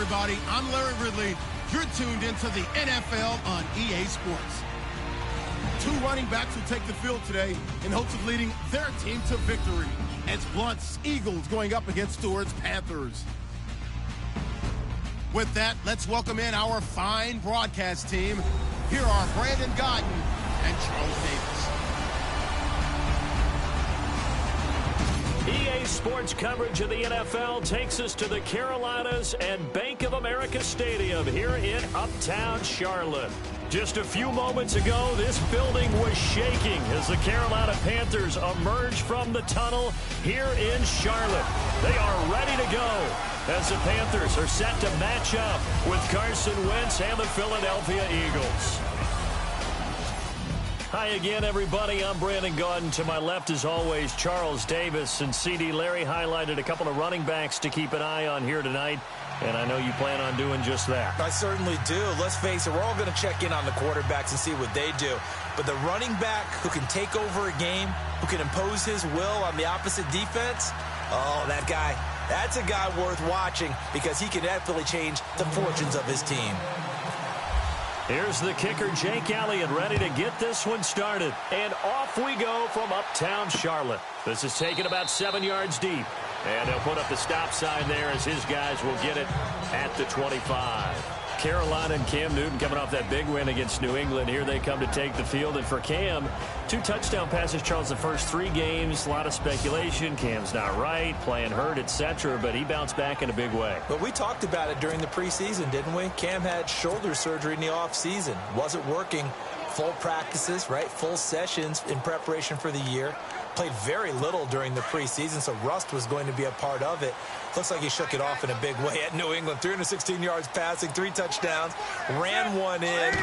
everybody. I'm Larry Ridley. You're tuned into the NFL on EA Sports. Two running backs will take the field today in hopes of leading their team to victory. It's Blunt's Eagles going up against Stewart's Panthers. With that, let's welcome in our fine broadcast team. Here are Brandon Godden and Charles Davis. EA Sports coverage of the NFL takes us to the Carolinas and Bank of America Stadium here in Uptown Charlotte. Just a few moments ago, this building was shaking as the Carolina Panthers emerged from the tunnel here in Charlotte. They are ready to go as the Panthers are set to match up with Carson Wentz and the Philadelphia Eagles. Hi again, everybody. I'm Brandon Gaudin. To my left, as always, Charles Davis and CD Larry highlighted a couple of running backs to keep an eye on here tonight, and I know you plan on doing just that. I certainly do. Let's face it, we're all going to check in on the quarterbacks and see what they do. But the running back who can take over a game, who can impose his will on the opposite defense, oh, that guy, that's a guy worth watching because he can definitely change the fortunes of his team. Here's the kicker, Jake Elliott, ready to get this one started. And off we go from Uptown Charlotte. This is taken about 7 yards deep. And they'll put up the stop sign there as his guys will get it at the 25. Carolina and Cam Newton coming off that big win against New England. Here they come to take the field. And for Cam, 2 touchdown passes, Charles, the first 3 games. A lot of speculation. Cam's not right, playing hurt, etc. But he bounced back in a big way. But we talked about it during the preseason, didn't we? Cam had shoulder surgery in the offseason. Wasn't working. Full practices, right? Full sessions in preparation for the year. Played very little during the preseason, so rust was going to be a part of it. Looks like he shook it off in a big way at New England. 316 yards passing, 3 touchdowns, ran one in.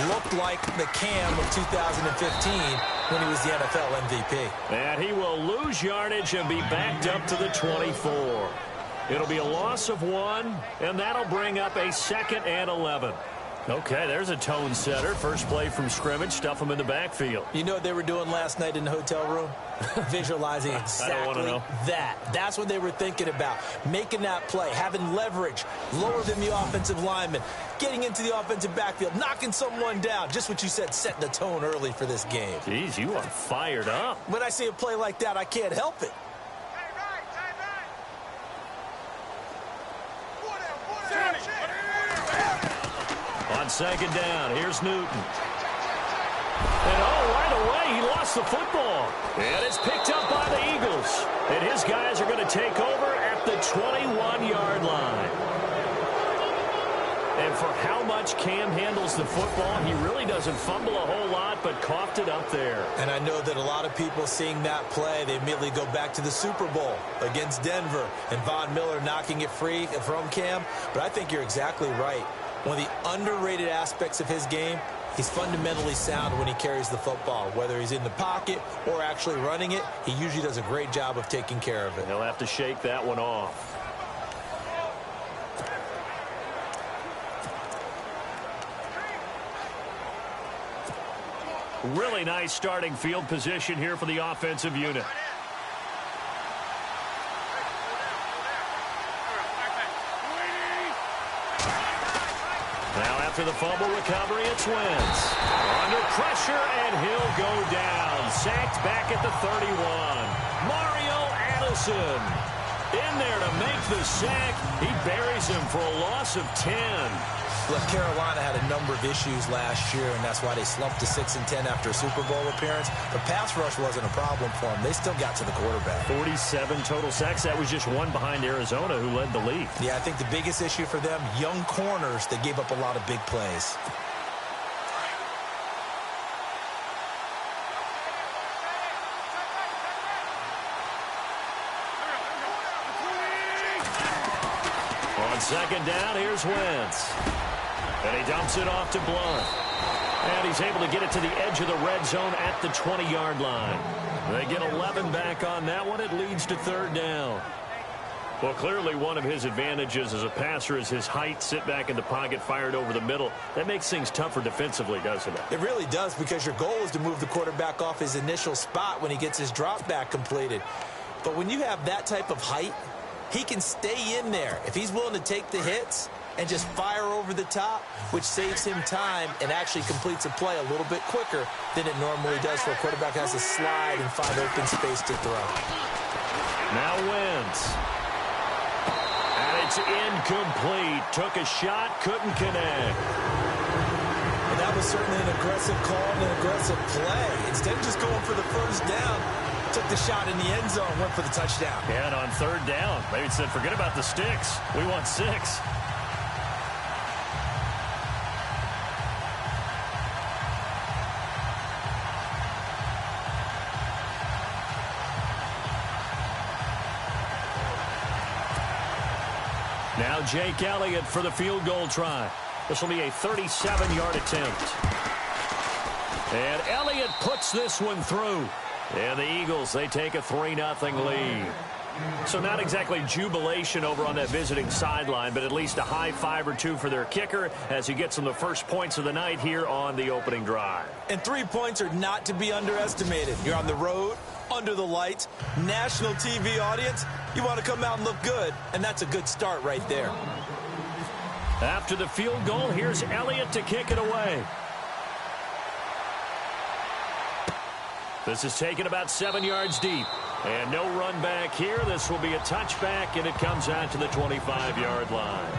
Looked like the Cam of 2015 when he was the NFL MVP. And he will lose yardage and be backed up to the 24. It'll be a loss of 1, and that'll bring up a 2nd and 11. Okay, there's a tone setter. First play from scrimmage, stuff them in the backfield. You know what they were doing last night in the hotel room? Visualizing exactly that. That's what they were thinking about. Making that play, having leverage, lower than the offensive lineman, getting into the offensive backfield, knocking someone down. Just what you said, setting the tone early for this game. Jeez, you are fired up. When I see a play like that, I can't help it. On 2nd down, here's Newton. And right away, he lost the football. And it's picked up by the Eagles. And his guys are going to take over at the 21-yard line. And for how much Cam handles the football, he really doesn't fumble a whole lot, but coughed it up there. And I know that a lot of people seeing that play, they immediately go back to the Super Bowl against Denver and Von Miller knocking it free from Cam. But I think you're exactly right. One of the underrated aspects of his game, he's fundamentally sound when he carries the football. Whether he's in the pocket or actually running it, he usually does a great job of taking care of it. He'll have to shake that one off. Really nice starting field position here for the offensive unit. Now after the fumble recovery, it's Wentz. Under pressure, and he'll go down. Sacked back at the 31. Mario Addison in there to make the sack. He buries him for a loss of 10. Look, Carolina had a number of issues last year, and that's why they slumped to 6-10 after a Super Bowl appearance. The pass rush wasn't a problem for them. They still got to the quarterback. 47 total sacks. That was just one behind Arizona, who led the league. Yeah, I think the biggest issue for them, young corners, they gave up a lot of big plays. On 2nd down, here's Wentz. And he dumps it off to Blunt. And he's able to get it to the edge of the red zone at the 20-yard line. They get 11 back on that one. It leads to 3rd down. Well, clearly one of his advantages as a passer is his height. Sit back in the pocket, fired over the middle. That makes things tougher defensively, doesn't it? It really does, because your goal is to move the quarterback off his initial spot when he gets his drop back completed. But when you have that type of height, he can stay in there. If he's willing to take the hits, and just fire over the top, which saves him time and actually completes a play a little bit quicker than it normally does for a quarterback who has to slide and find open space to throw. Now Wentz. And it's incomplete. Took a shot, couldn't connect. And that was certainly an aggressive call and an aggressive play. Instead of just going for the first down, took the shot in the end zone, went for the touchdown. Yeah, and on third down, maybe it said, forget about the sticks. We want 6. Now Jake Elliott for the field goal try. This will be a 37-yard attempt. And Elliott puts this one through. And the Eagles, they take a 3-0 lead. So not exactly jubilation over on that visiting sideline, but at least a high 5 or 2 for their kicker as he gets them the first points of the night here on the opening drive. And 3 points are not to be underestimated. You're on the road, under the lights, national TV audience. You want to come out and look good, and that's a good start right there. After the field goal, here's Elliott to kick it away. This is taken about 7 yards deep. And no run back here. This will be a touchback, and it comes out to the 25-yard line.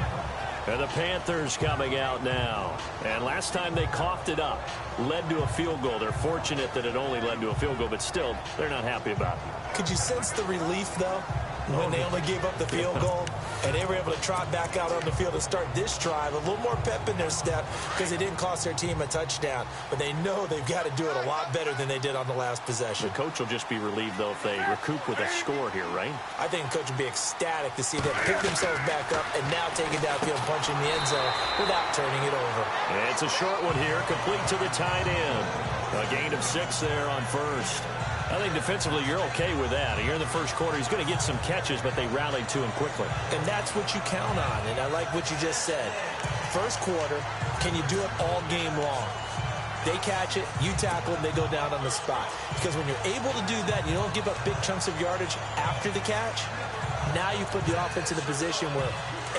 And the Panthers coming out now. And last time they coughed it up, led to a field goal. They're fortunate that it only led to a field goal, but still, they're not happy about it. Could you sense the relief, though, when they only gave up the field goal and they were able to trot back out on the field and start this drive? A little more pep in their step because it didn't cost their team a touchdown. But they know they've got to do it a lot better than they did on the last possession. The coach will just be relieved, though, if they recoup with a score here, right? I think the coach would be ecstatic to see them pick themselves back up and now take it downfield and punch in the end zone without turning it over. And it's a short one here, complete to the tight end. A gain of 6 there on first. I think defensively you're okay with that. You're in the first quarter. He's going to get some catches, but they rallied to him quickly. And that's what you count on, and I like what you just said. First quarter, can you do it all game long? They catch it, you tackle them, they go down on the spot. Because when you're able to do that, you don't give up big chunks of yardage after the catch, now you put the offense in a position where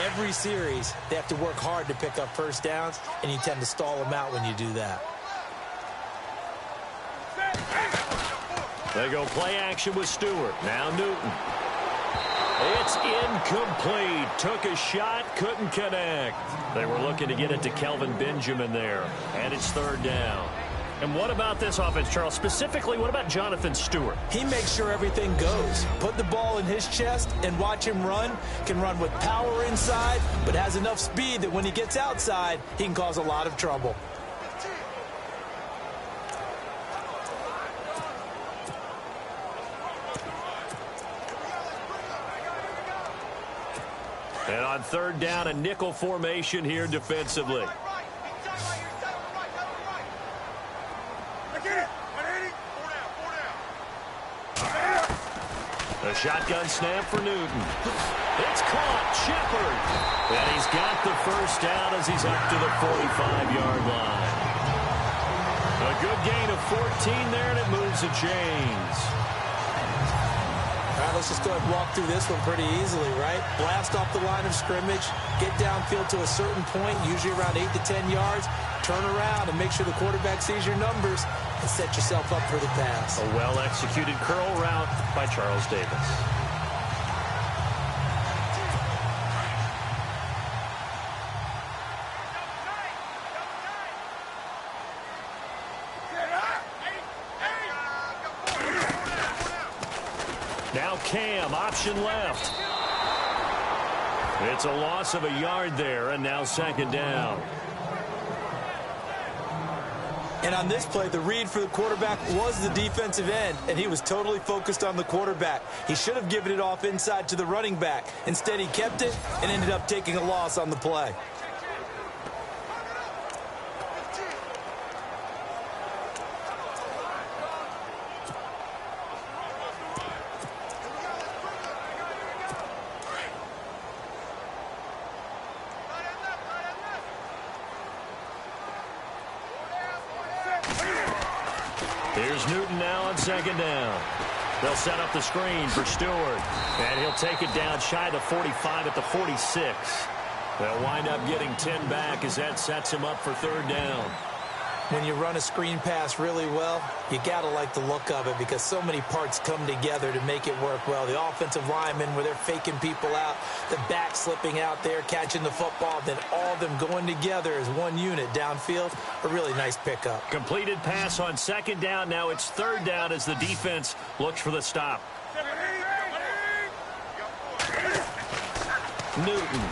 every series they have to work hard to pick up first downs, and you tend to stall them out when you do that. They go play action with Stewart. Now Newton. It's incomplete. Took a shot, couldn't connect. They were looking to get it to Kelvin Benjamin there. And it's third down. And what about this offense, Charles? Specifically, what about Jonathan Stewart? He makes sure everything goes. Put the ball in his chest and watch him run. Can run with power inside, but has enough speed that when he gets outside, he can cause a lot of trouble. And on third down, a nickel formation here defensively. A shotgun snap for Newton. It's caught. Shepard. And he's got the first down as he's up to the 45-yard line. A good gain of 14 there, and it moves the chains. All right, let's just go ahead and walk through this one pretty easily, right? Blast off the line of scrimmage, get downfield to a certain point, usually around 8 to 10 yards, turn around and make sure the quarterback sees your numbers and set yourself up for the pass. A well-executed curl route by Charles Davis. Now Cam, option left. It's a loss of a yard there, and now second down. And on this play, the read for the quarterback was the defensive end, and he was totally focused on the quarterback. He should have given it off inside to the running back. Instead, he kept it and ended up taking a loss on the play. Here's Newton now on second down. They'll set up the screen for Stewart. And he'll take it down shy of the 45 at the 46. They'll wind up getting 10 back as that sets him up for third down. When you run a screen pass really well, you got to like the look of it because so many parts come together to make it work well. The offensive linemen where they're faking people out, the back slipping out there, catching the football, then all of them going together as one unit downfield. A really nice pickup. Completed pass on second down. Now it's third down as the defense looks for the stop. Newton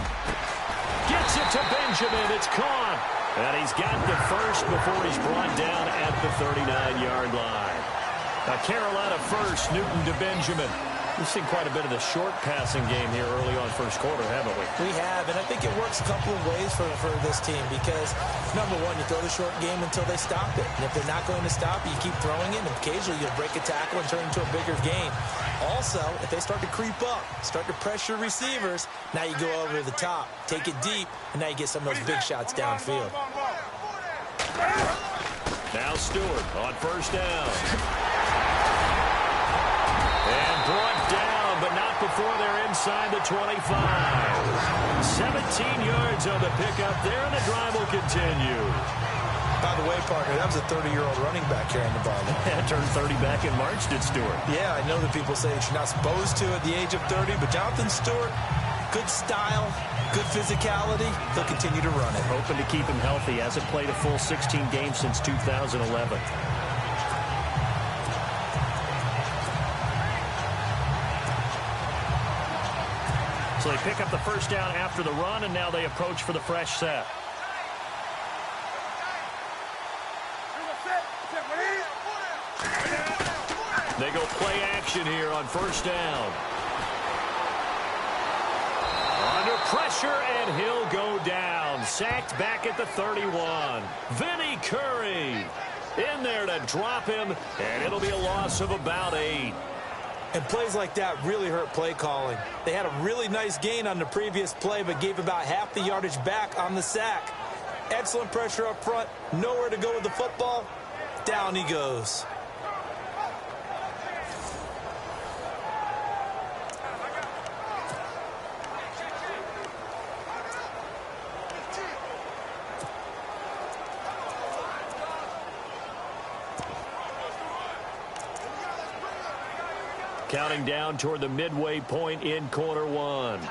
gets it to Benjamin. It's caught. And he's got the first before he's brought down at the 39-yard line. A Carolina first, Newton to Benjamin. We've seen quite a bit of the short passing game here early on first quarter, haven't we? We have, and I think it works a couple of ways for this team because, number one, you throw the short game until they stop it. And if they're not going to stop it, you keep throwing it, and occasionally you'll break a tackle and turn it into a bigger gain. Also, if they start to creep up, start to pressure receivers, now you go over the top, take it deep, and now you get some of those big shots downfield. Now Stewart on first down. And brought down, but not before they're inside the 25. 17 yards on the pickup there, and the drive will continue. By the way, partner, that was a 30-year-old running back carrying the ball. Yeah, turned 30 back in March, did Stewart. Yeah, I know that people say that you're not supposed to at the age of 30, but Jonathan Stewart, good style, good physicality. He'll continue to run it. Hoping to keep him healthy. Hasn't played a full 16 games since 2011. So they pick up the first down after the run, and now they approach for the fresh set. They go play action here on first down. Under pressure, and he'll go down. Sacked back at the 31. Vinny Curry in there to drop him, and it'll be a loss of about 8. And plays like that really hurt play calling. They had a really nice gain on the previous play, but gave about half the yardage back on the sack. Excellent pressure up front. Nowhere to go with the football. Down he goes. Counting down toward the midway point in quarter one.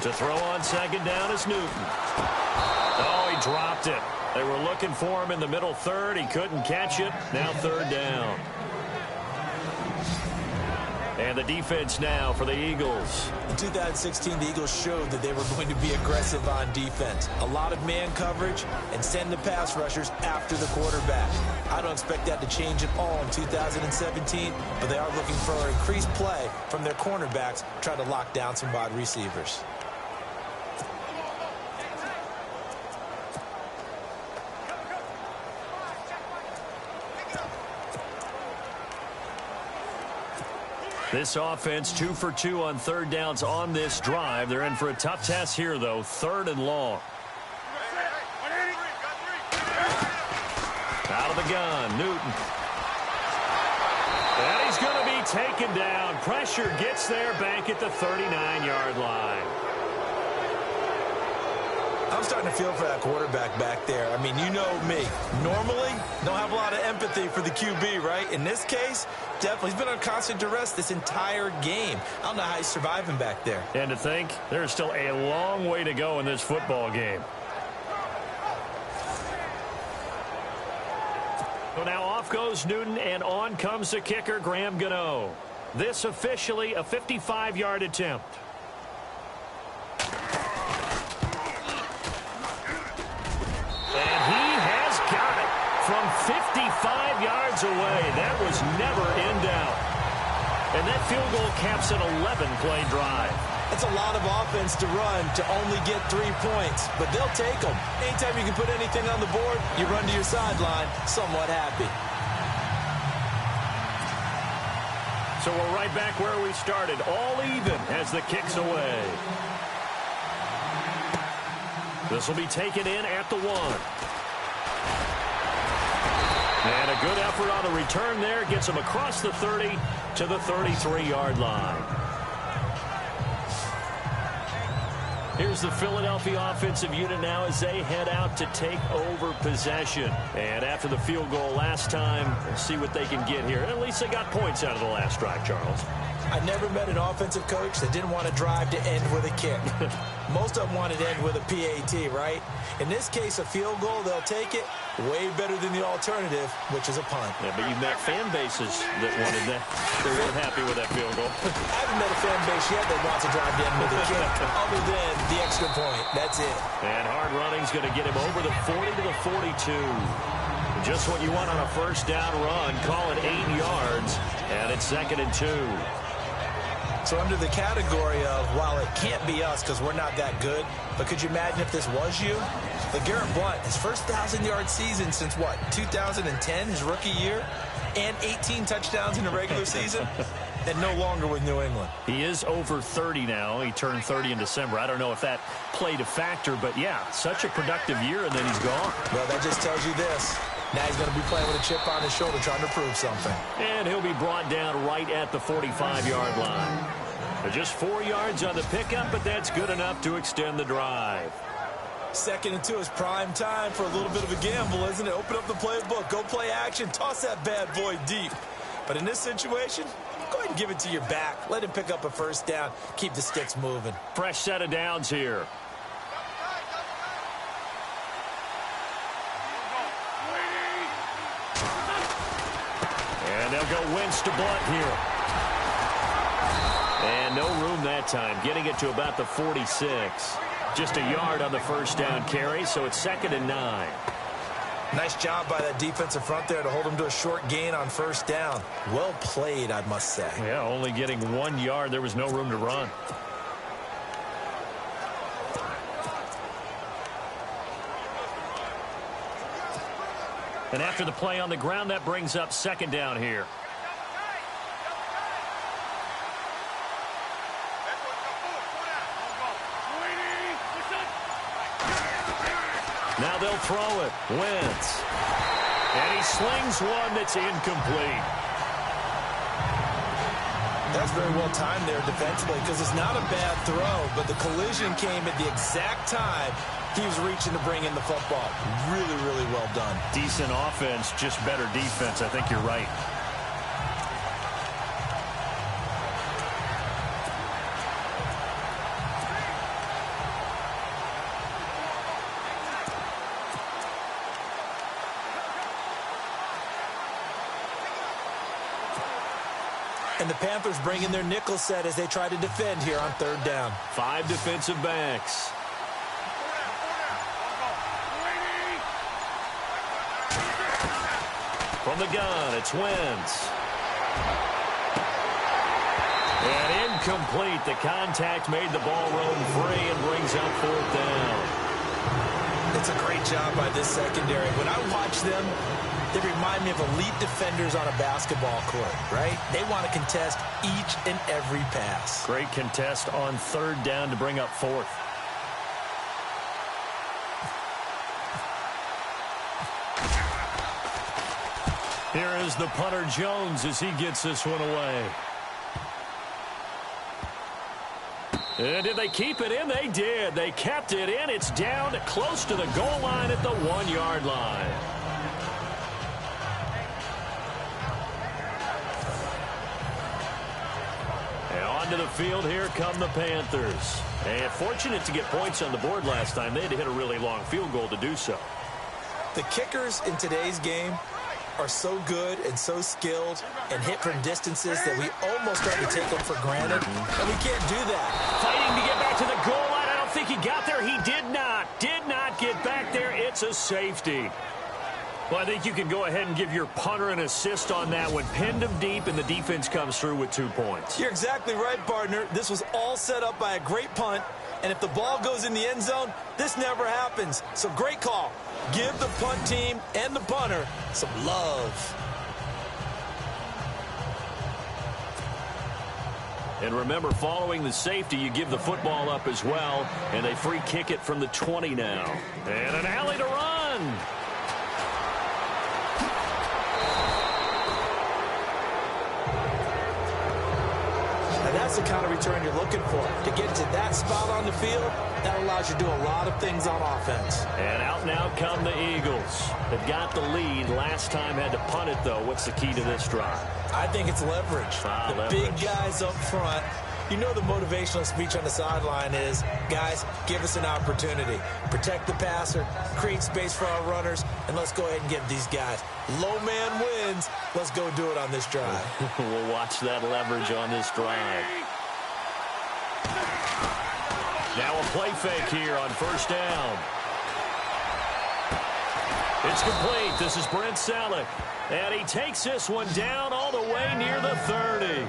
To throw on second down is Newton. Oh, he dropped it. They were looking for him in the middle third. He couldn't catch it. Now third down. And the defense now for the Eagles. In 2016, the Eagles showed that they were going to be aggressive on defense. A lot of man coverage and send the pass rushers after the quarterback. I don't expect that to change at all in 2017, but they are looking for increased play from their cornerbacks, trying to lock down some wide receivers. This offense 2 for 2 on third downs on this drive. They're in for a tough test here, though. Third and long. Out of the gun, Newton. And he's going to be taken down. Pressure gets there back at the 39-yard line. I'm starting to feel for that quarterback back there. I mean, you know me. Normally, don't have a lot of empathy for the QB, right? In this case, definitely. He's been on constant duress this entire game. I don't know how he's surviving back there. And to think, there's still a long way to go in this football game. So now off goes Newton, and on comes the kicker, Graham Gano. This officially a 55-yard attempt. From 55 yards away. That was never in doubt. And that field goal caps an 11-play drive. That's a lot of offense to run to only get 3 points, but they'll take them. Anytime you can put anything on the board, you run to your sideline somewhat happy. So we're right back where we started, all even as the kick's away. This will be taken in at the 1. And a good effort on the return there. Gets him across the 30 to the 33-yard line. Here's the Philadelphia offensive unit now as they head out to take over possession. And after the field goal last time, we'll see what they can get here. At least they got points out of the last drive, Charles. I never met an offensive coach that didn't want to drive to end with a kick. Most of them wanted to end with a PAT, right? In this case, a field goal, they'll take it. Way better than the alternative, which is a punt. Yeah, but you met fan bases that wanted that. They weren't happy with that field goal. I haven't met a fan base yet that wants to drive to end with a kick, other than the extra point. That's it. And hard running's going to get him over the 40 to the 42. Just what you want on a first down run. Call it 8 yards, and it's 2nd and 2. So under the category of, while it can't be us because we're not that good, but could you imagine if this was you? LeGarrette Blount, his first 1,000-yard season since, what, 2010, his rookie year? And 18 touchdowns in the regular season? And no longer with New England. He is over 30 now. He turned 30 in December. I don't know if that played a factor, but, yeah, such a productive year, and then he's gone. Well, that just tells you this. Now he's going to be playing with a chip on his shoulder trying to prove something. And he'll be brought down right at the 45-yard line. Just 4 yards on the pickup, but that's good enough to extend the drive. 2nd and 2 is prime time for a little bit of a gamble, isn't it? Open up the playbook, go play action, toss that bad boy deep. But in this situation, go ahead and give it to your back. Let him pick up a first down. Keep the sticks moving. Fresh set of downs here. And they'll go Wentz to Blount here. And no room that time, getting it to about the 46. Just a yard on the first down carry, so it's 2nd and 9. Nice job by that defensive front there to hold him to a short gain on first down. Well played, I must say. Yeah, only getting 1 yard. There was no room to run. And after the play on the ground, that brings up 2nd down here. Now they'll throw it. Wentz. And he slings one that's incomplete. That's very well timed there defensively because it's not a bad throw, but the collision came at the exact time he was reaching to bring in the football. Really, really well done. Decent offense, just better defense. I think you're right. And the Panthers bring in their nickel set as they try to defend here on 3rd down. 5 defensive backs. From the gun, it's Wentz. And incomplete. The contact made the ball roam free and brings up 4th down. It's a great job by this secondary. When I watch them, they remind me of elite defenders on a basketball court, right? They want to contest each and every pass. Great contest on 3rd down to bring up 4th. Here is the punter Jones as he gets this one away. And did they keep it in? They did. They kept it in. It's down close to the goal line at the 1-yard line. And onto the field, here come the Panthers. And fortunate to get points on the board last time. They had to hit a really long field goal to do so. The kickers in today's game are so good and so skilled and hit from distances that we almost start to take them for granted, and we can't do that. Fighting to get back to the goal line. I don't think he got there. He did not get back there. It's a safety. Well, I think you can go ahead and give your punter an assist on that one. Pinned him deep, and the defense comes through with 2 points. You're exactly right, partner. This was all set up by a great punt, and if the ball goes in the end zone, this never happens. So great call. Give the punt team and the punter some love. And remember, following the safety, you give the football up as well, and they free kick it from the 20 now. And an alley to run. And that's the kind of return you're looking for. To get to that spot on the field, that allows you to do a lot of things on offense. And out now come the Eagles. They've got the lead. Last time had to punt it, though. What's the key to this drive? I think it's leverage. The big guys up front. You know the motivational speech on the sideline is, guys, give us an opportunity. Protect the passer, create space for our runners, and let's go ahead and give these guys. Low man wins. Let's go do it on this drive. We'll watch that leverage on this drive. Now a play fake here on first down. It's complete. This is Brent Selleck. And he takes this one down all the way near the 30.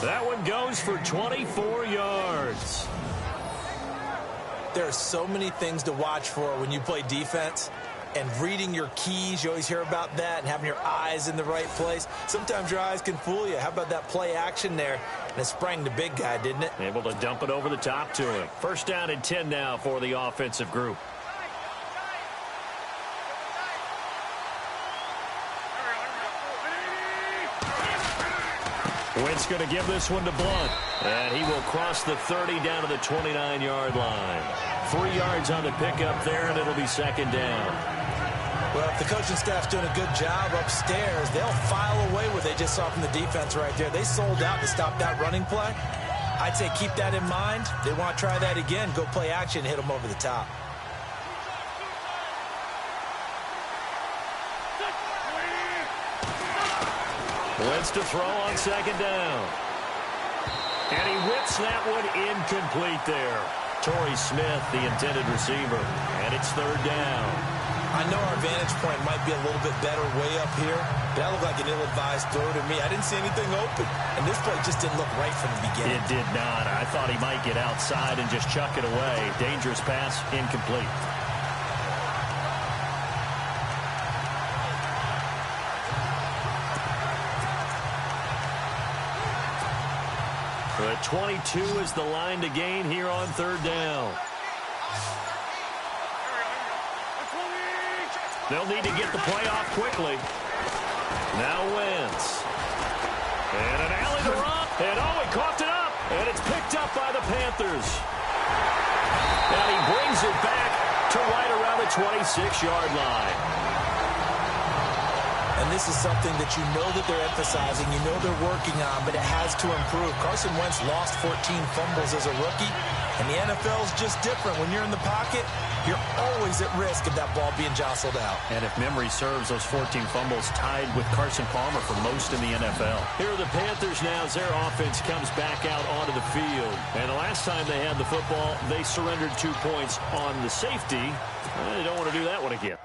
That one goes for 24 yards. There are so many things to watch for when you play defense. And reading your keys, you always hear about that, and having your eyes in the right place. Sometimes your eyes can fool you. How about that play action there? And it sprang the big guy, didn't it? Able to dump it over the top to him. First down and 10 now for the offensive group. Wentz going to give this one to Blunt. And he will cross the 30 down to the 29-yard line. 3 yards on the pickup there, and it'll be second down. Well, if the coaching staff's doing a good job upstairs, they'll file away what they just saw from the defense right there. They sold out to stop that running play. I'd say keep that in mind. They want to try that again. Go play action, hit them over the top. Wentz to throw on second down. And he whips that one incomplete there. Torrey Smith, the intended receiver. And it's third down. I know our vantage point might be a little bit better way up here, but that looked like an ill-advised throw to me. I didn't see anything open. And this play just didn't look right from the beginning. It did not. I thought he might get outside and just chuck it away. Dangerous pass, incomplete. The 22 is the line to gain here on third down. They'll need to get the play off quickly. Now Wentz. And an alley to run. And oh, he coughed it up. And it's picked up by the Panthers. And he brings it back to right around the 26-yard line. And this is something that you know that they're emphasizing, you know they're working on, but it has to improve. Carson Wentz lost 14 fumbles as a rookie, and the NFL is just different. When you're in the pocket, you're always at risk of that ball being jostled out. And if memory serves, those 14 fumbles tied with Carson Palmer for most in the NFL. Here are the Panthers now as their offense comes back out onto the field. And the last time they had the football, they surrendered 2 points on the safety. They don't want to do that one again.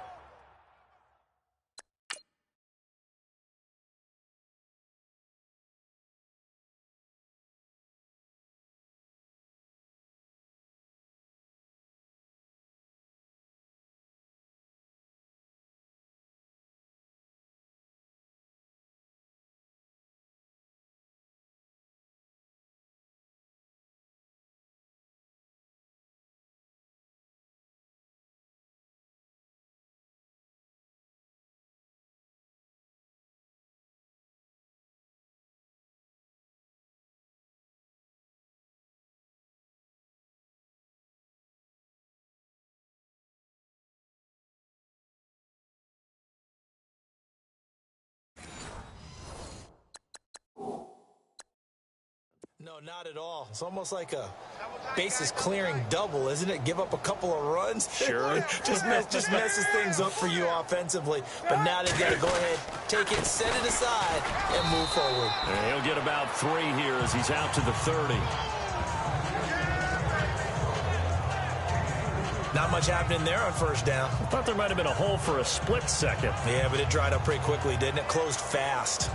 No, not at all. It's almost like a bases clearing double, isn't it? Give up a couple of runs. Sure. just messes things up for you offensively. But now they've got to go ahead, take it, set it aside, and move forward. And he'll get about 3 here as he's out to the 30. Not much happening there on first down. I thought there might have been a hole for a split second. Yeah, but it dried up pretty quickly, didn't it? Closed fast.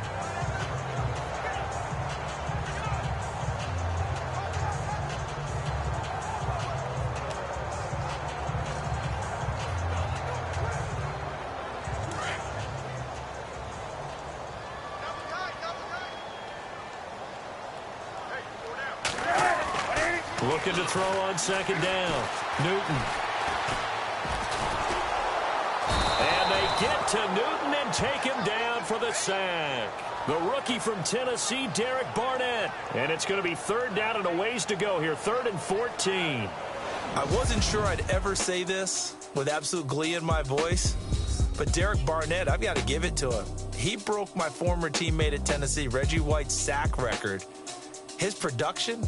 Looking to throw on second down. Newton. And they get to Newton and take him down for the sack. The rookie from Tennessee, Derek Barnett. And it's going to be 3rd down and a ways to go here, 3rd and 14. I wasn't sure I'd ever say this with absolute glee in my voice, but Derek Barnett, I've got to give it to him. He broke my former teammate at Tennessee, Reggie White's sack record. His production,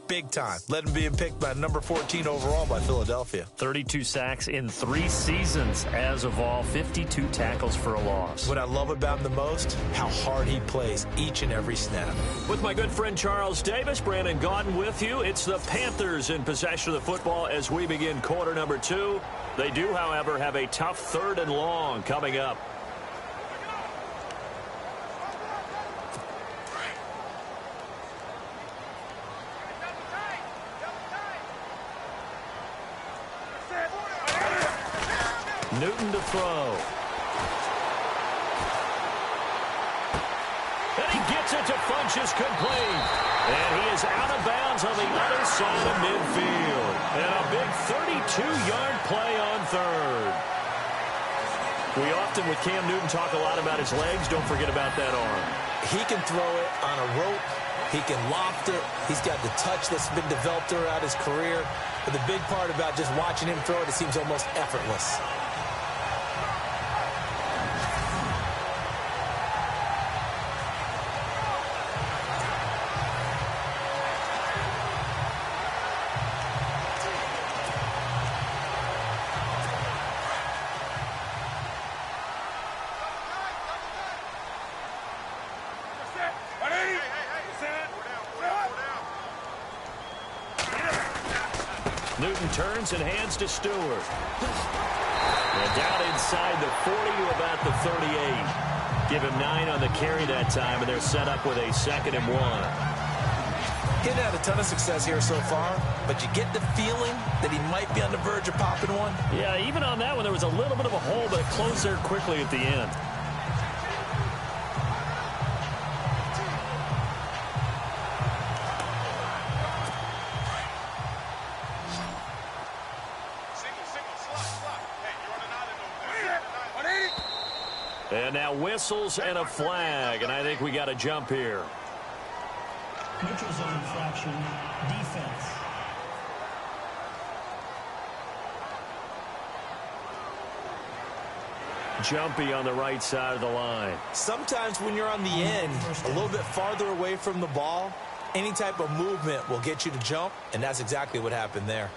big time. Led him being picked by number 14 overall by Philadelphia. 32 sacks in 3 seasons as of all, 52 tackles for a loss. What I love about him the most, how hard he plays each and every snap. With my good friend Charles Davis, Brandon Gaudin with you. It's the Panthers in possession of the football as we begin quarter number 2. They do, however, have a tough 3rd and long coming up. Newton to throw. And he gets it to Funchess complete. And he is out of bounds on the other side of midfield. And a big 32-yard play on 3rd. We often, with Cam Newton, talk a lot about his legs. Don't forget about that arm. He can throw it on a rope. He can loft it. He's got the touch that's been developed throughout his career. But the big part about just watching him throw it, it seems almost effortless. Newton turns and hands to Stewart. And down inside the 40 to about the 38. Give him 9 on the carry that time, and they're set up with a 2nd and 1. He's had a ton of success here so far, but you get the feeling that he might be on the verge of popping one. Yeah, even on that one, there was a little bit of a hole, but it closed there quickly at the end. And now whistles and a flag, and I think we got a jump here. Neutral zone infraction, defense. Jumpy on the right side of the line. Sometimes when you're on the end, a little bit farther away from the ball, any type of movement will get you to jump, and that's exactly what happened there.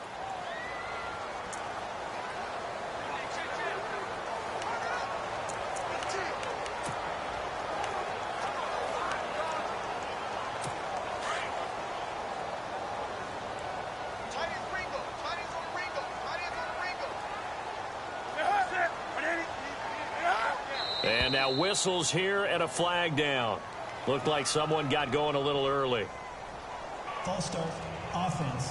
And now whistles here and a flag down. Looked like someone got going a little early. False start, offense.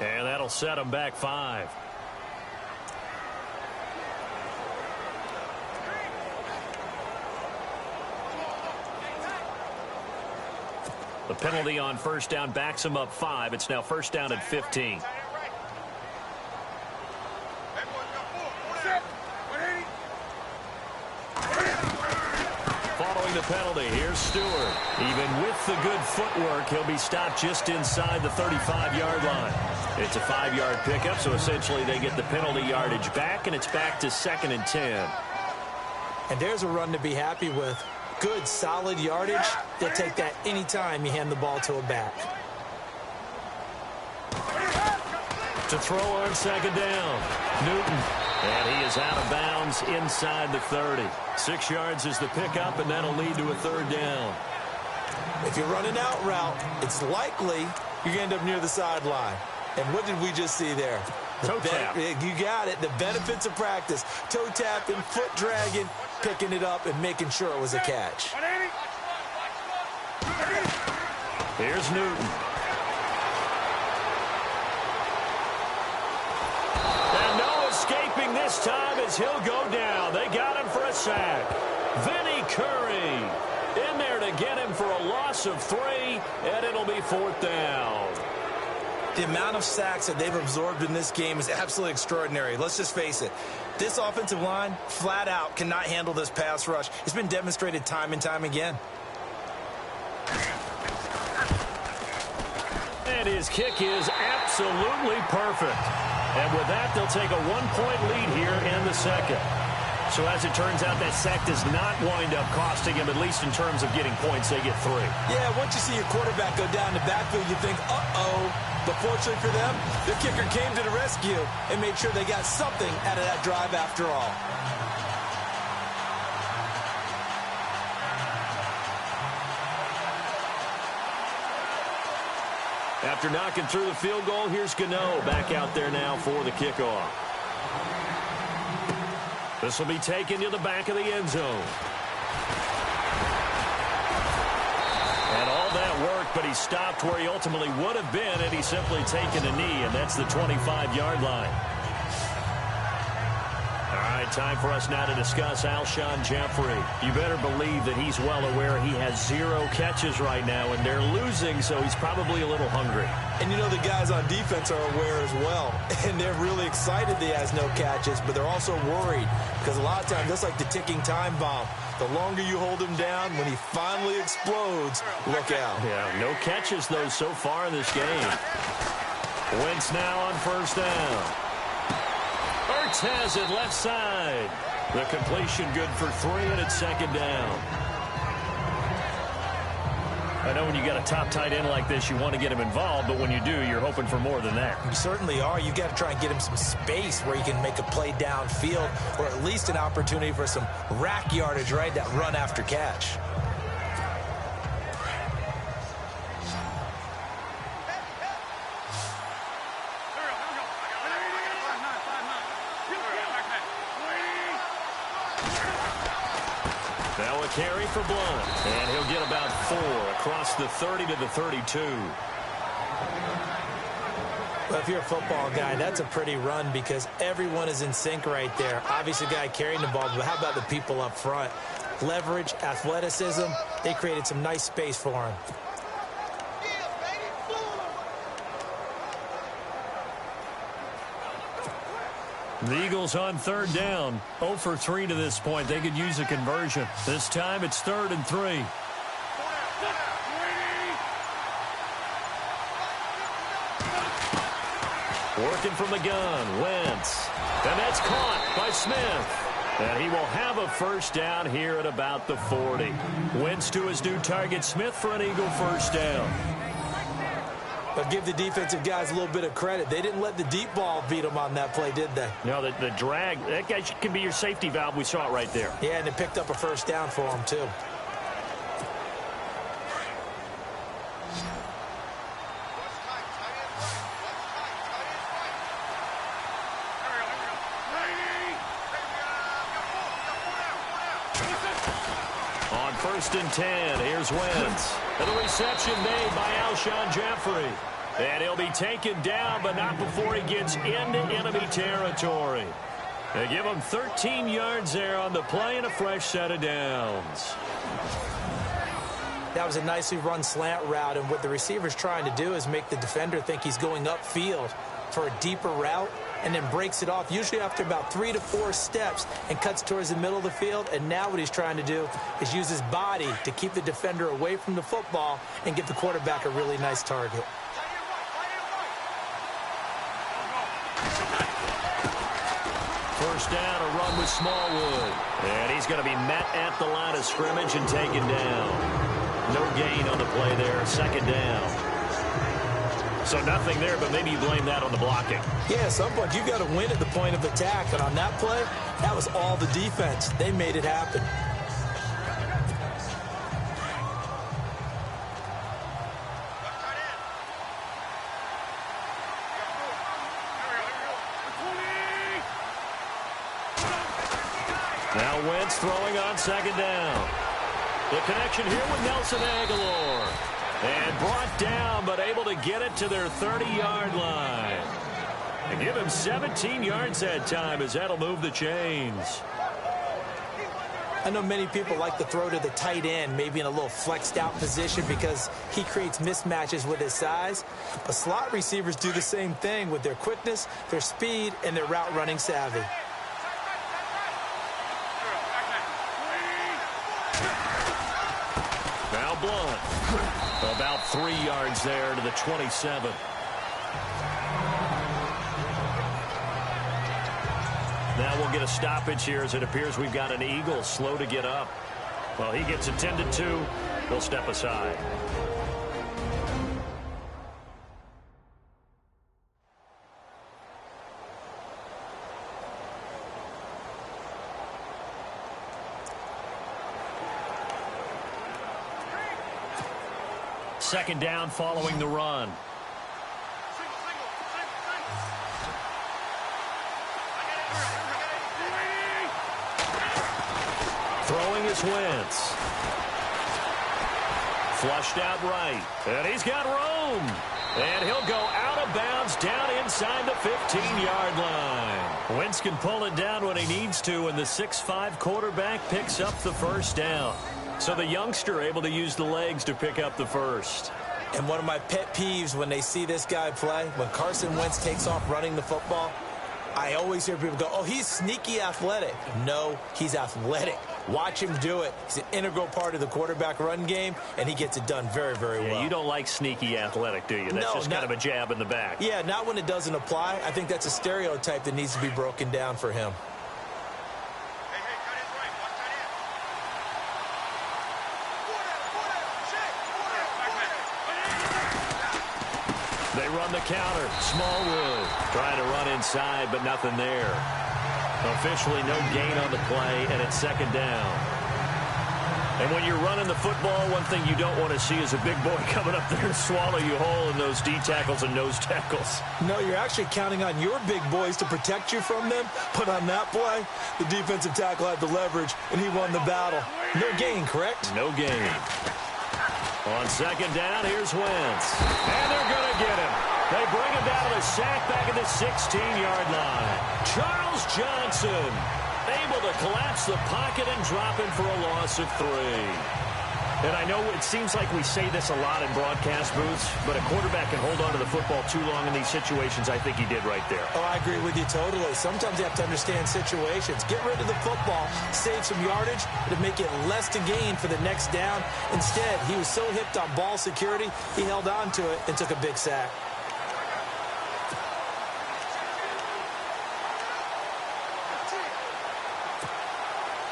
And that'll set them back 5. The penalty on 1st down backs them up 5. It's now 1st down and 15. Following the penalty, here's Stewart. Even with the good footwork, he'll be stopped just inside the 35-yard line. It's a 5-yard pickup, so essentially they get the penalty yardage back, and it's back to 2nd and 10. And there's a run to be happy with. Good, solid yardage. They'll take that anytime you hand the ball to a back. To throw on 2nd down, Newton. And he is out of bounds inside the 30. 6 yards is the pickup, and that'll lead to a 3rd down. If you run an out route, it's likely you're going to end up near the sideline. And what did we just see there? Toe tap. You got it. The benefits of practice. Toe tapping, foot dragging, picking it up, and making sure it was a catch. Here's Newton. And no escaping this time as he'll go down. They got him for a sack. Vinnie Curry in there to get him for a loss of 3, and it'll be 4th down. The amount of sacks that they've absorbed in this game is absolutely extraordinary. Let's just face it. This offensive line, flat out, cannot handle this pass rush. It's been demonstrated time and time again. And his kick is absolutely perfect. And with that, they'll take a 1-point lead here in the second. So as it turns out, that sack does not wind up costing him, at least in terms of getting points. They get 3. Yeah, once you see your quarterback go down the backfield, you think, uh-oh. But fortunately for them, their kicker came to the rescue and made sure they got something out of that drive after all. After knocking through the field goal, here's Gano back out there now for the kickoff. This will be taken to the back of the end zone. And all that worked, but he stopped where he ultimately would have been had he simply taken a knee, and that's the 25-yard line. All right, time for us now to discuss Alshon Jeffrey. You better believe that he's well aware he has 0 catches right now, and they're losing, so he's probably a little hungry. And you know the guys on defense are aware as well, and they're really excited that he has no catches, but they're also worried because a lot of times that's like the ticking time bomb. The longer you hold him down, when he finally explodes, look out. Yeah, no catches, though, so far in this game. Wentz now on first down. Ertz has it left side. The completion good for 3, and it's second down. I know when you got a top tight end like this, you want to get him involved, but when you do, you're hoping for more than that. You certainly are. You've got to try and get him some space where he can make a play downfield, or at least an opportunity for some rack yardage, right? That run after catch. Now a carry for Blunt, and he'll get about 4 across the 30 to the 32. Well, if you're a football guy, that's a pretty run because everyone is in sync right there. Obviously, the guy carrying the ball, but how about the people up front? Leverage, athleticism, they created some nice space for him. The Eagles on third down. 0 for 3 to this point. They could use a conversion. This time it's 3rd and 3. Working from the gun, Wentz. And that's caught by Smith. And he will have a first down here at about the 40. Wentz to his new target, Smith, for an Eagle first down. But give the defensive guys a little bit of credit. They didn't let the deep ball beat them on that play, did they? No, the drag, that guy can be your safety valve. We saw it right there. Yeah, and it picked up a first down for him, too. On 1st and 10, here's Wentz. And the reception made by Alshon Jeffrey. And he'll be taken down, but not before he gets into enemy territory. They give him 13 yards there on the play and a fresh set of downs. That was a nicely run slant route, and what the receiver's trying to do is make the defender think he's going upfield for a deeper route and then breaks it off, usually after about 3 to 4 steps, and cuts towards the middle of the field. And now what he's trying to do is use his body to keep the defender away from the football and give the quarterback a really nice target. First down, a run with Smallwood. And he's going to be met at the line of scrimmage and taken down. No gain on the play there, second down. So nothing there, but maybe you blame that on the blocking. Yeah, at some point, you've got to win at the point of attack. And on that play, that was all the defense. They made it happen. Now Wentz throwing on second down. The connection here with Nelson Aguilar. And brought down, but able to get it to their 30-yard line. And give him 17 yards that time, as that'll move the chains. I know many people like to throw to the tight end, maybe in a little flexed out position because he creates mismatches with his size. But slot receivers do the same thing with their quickness, their speed, and their route running savvy. Blunt. About 3 yards there to the 27. Now we'll get a stoppage here as it appears we've got an Eagle slow to get up. Well, he gets attended to. We'll step aside. Second down following the run. Throwing is Wentz. Flushed out right. And he's got room. And he'll go out of bounds down inside the 15-yard line. Wentz can pull it down when he needs to, and the 6'5" quarterback picks up the first down. So the youngster able to use the legs to pick up the first. And one of my pet peeves when they see this guy play, when Carson Wentz takes off running the football, I always hear people go, oh, he's sneaky athletic. No, he's athletic. Watch him do it. He's an integral part of the quarterback run game, and he gets it done very, very well. You don't like sneaky athletic, do you? That's just kind of a jab in the back. Yeah, not when it doesn't apply. I think that's a stereotype that needs to be broken down for him. They run the counter. Smallwood trying to run inside, but nothing there. Officially no gain on the play, and it's second down. And when you're running the football, one thing you don't want to see is a big boy coming up there and swallow you whole in those D tackles and nose tackles. No, you're actually counting on your big boys to protect you from them. But on that play, the defensive tackle had the leverage, and he won the battle. No gain, correct? No gain. On second down, here's Wentz. And they're going to get him. They bring him down to the sack back at the 16-yard line. Charles Johnson able to collapse the pocket and drop him for a loss of 3. And I know it seems like we say this a lot in broadcast booths, but a quarterback can hold on to the football too long in these situations. I think he did right there. Oh, I agree with you totally. Sometimes you have to understand situations. Get rid of the football, save some yardage to make it less to gain for the next down. Instead, he was so hipped on ball security, he held on to it and took a big sack.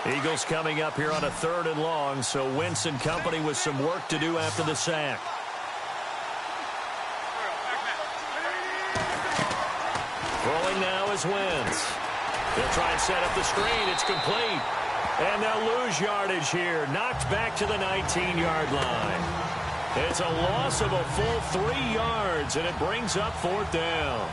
Eagles coming up here on a 3rd and long, so Wentz and company with some work to do after the sack. Throwing now is Wentz. They'll try and set up the screen. It's complete. And they'll lose yardage here. Knocked back to the 19-yard line. It's a loss of a full 3 yards, and it brings up 4th down.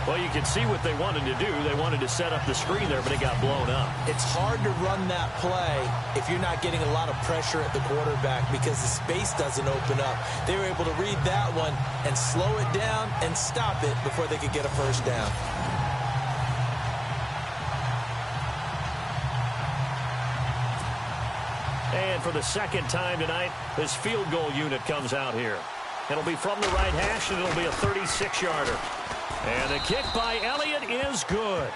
Well, you can see what they wanted to do. They wanted to set up the screen there, but it got blown up. It's hard to run that play if you're not getting a lot of pressure at the quarterback because the space doesn't open up. They were able to read that one and slow it down and stop it before they could get a first down. And for the second time tonight, this field goal unit comes out here. It'll be from the right hash, and it'll be a 36-yarder. And the kick by Elliott is good.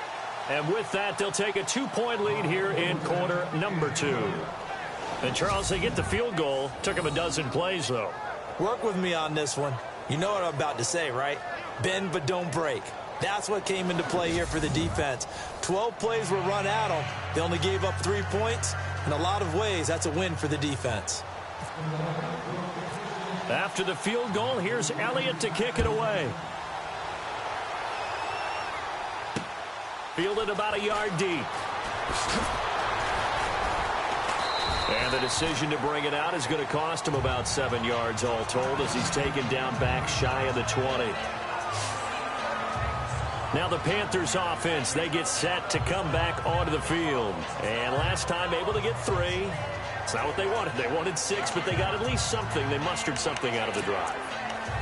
And with that, they'll take a 2-point lead here in quarter number 2. And, Charles, they get the field goal. Took them a dozen plays, though. Work with me on this one. You know what I'm about to say, right? Bend but don't break. That's what came into play here for the defense. 12 plays were run at them. They only gave up 3 points. In a lot of ways, that's a win for the defense. After the field goal, here's Elliott to kick it away. Fielded about a yard deep. And the decision to bring it out is going to cost him about 7 yards all told as he's taken down back shy of the 20. Now the Panthers offense, they get set to come back onto the field. And last time able to get 3. It's not what they wanted. They wanted 6, but they got at least something. They mustered something out of the drive.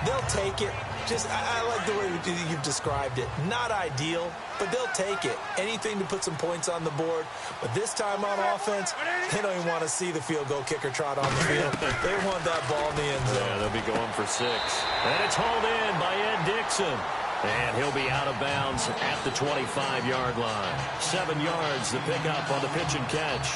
They'll take it. I like the way you've described it. Not ideal, but they'll take it. Anything to put some points on the board. But this time on offense, they don't even want to see the field goal kicker trot on the field. They want that ball in the end zone. Yeah, they'll be going for 6. And it's hauled in by Ed Dixon. And he'll be out of bounds at the 25-yard line. 7 yards, the pickup on the pitch and catch.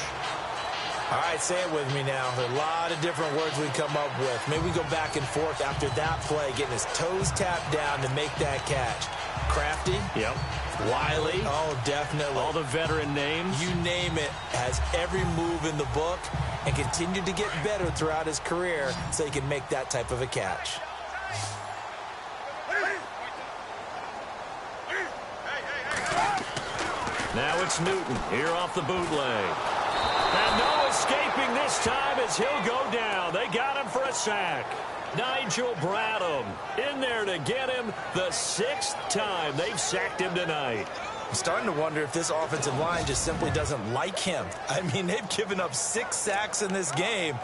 All right, say it with me now. There are a lot of different words we come up with. Maybe we go back and forth after that play, getting his toes tapped down to make that catch. Crafty? Yep. Wily? Oh, definitely. All the veteran names? You name it. Has every move in the book and continued to get better throughout his career so he can make that type of a catch. Now it's Newton here off the bootleg. And no escaping this time as he'll go down. They got him for a sack. Nigel Bradham in there to get him the 6th time they've sacked him tonight. I'm starting to wonder if this offensive line just simply doesn't like him. I mean, they've given up 6 sacks in this game.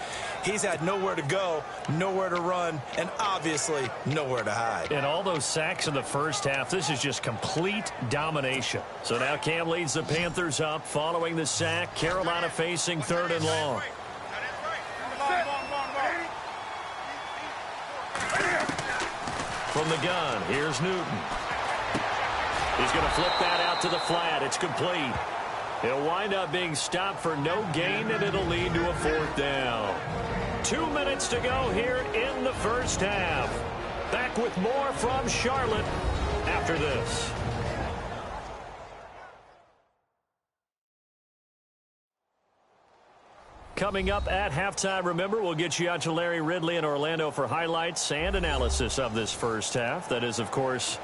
He's had nowhere to go, nowhere to run, and obviously nowhere to hide. And all those sacks in the first half, this is just complete domination. So now Cam leads the Panthers up following the sack. Carolina facing 3rd and long. From the gun, here's Newton. He's going to flip that out to the flat. It's complete. He'll wind up being stopped for no gain, and it'll lead to a 4th down. 2 minutes to go here in the first half. Back with more from Charlotte after this. Coming up at halftime, remember, we'll get you out to Larry Ridley in Orlando for highlights and analysis of this first half. That is, of course,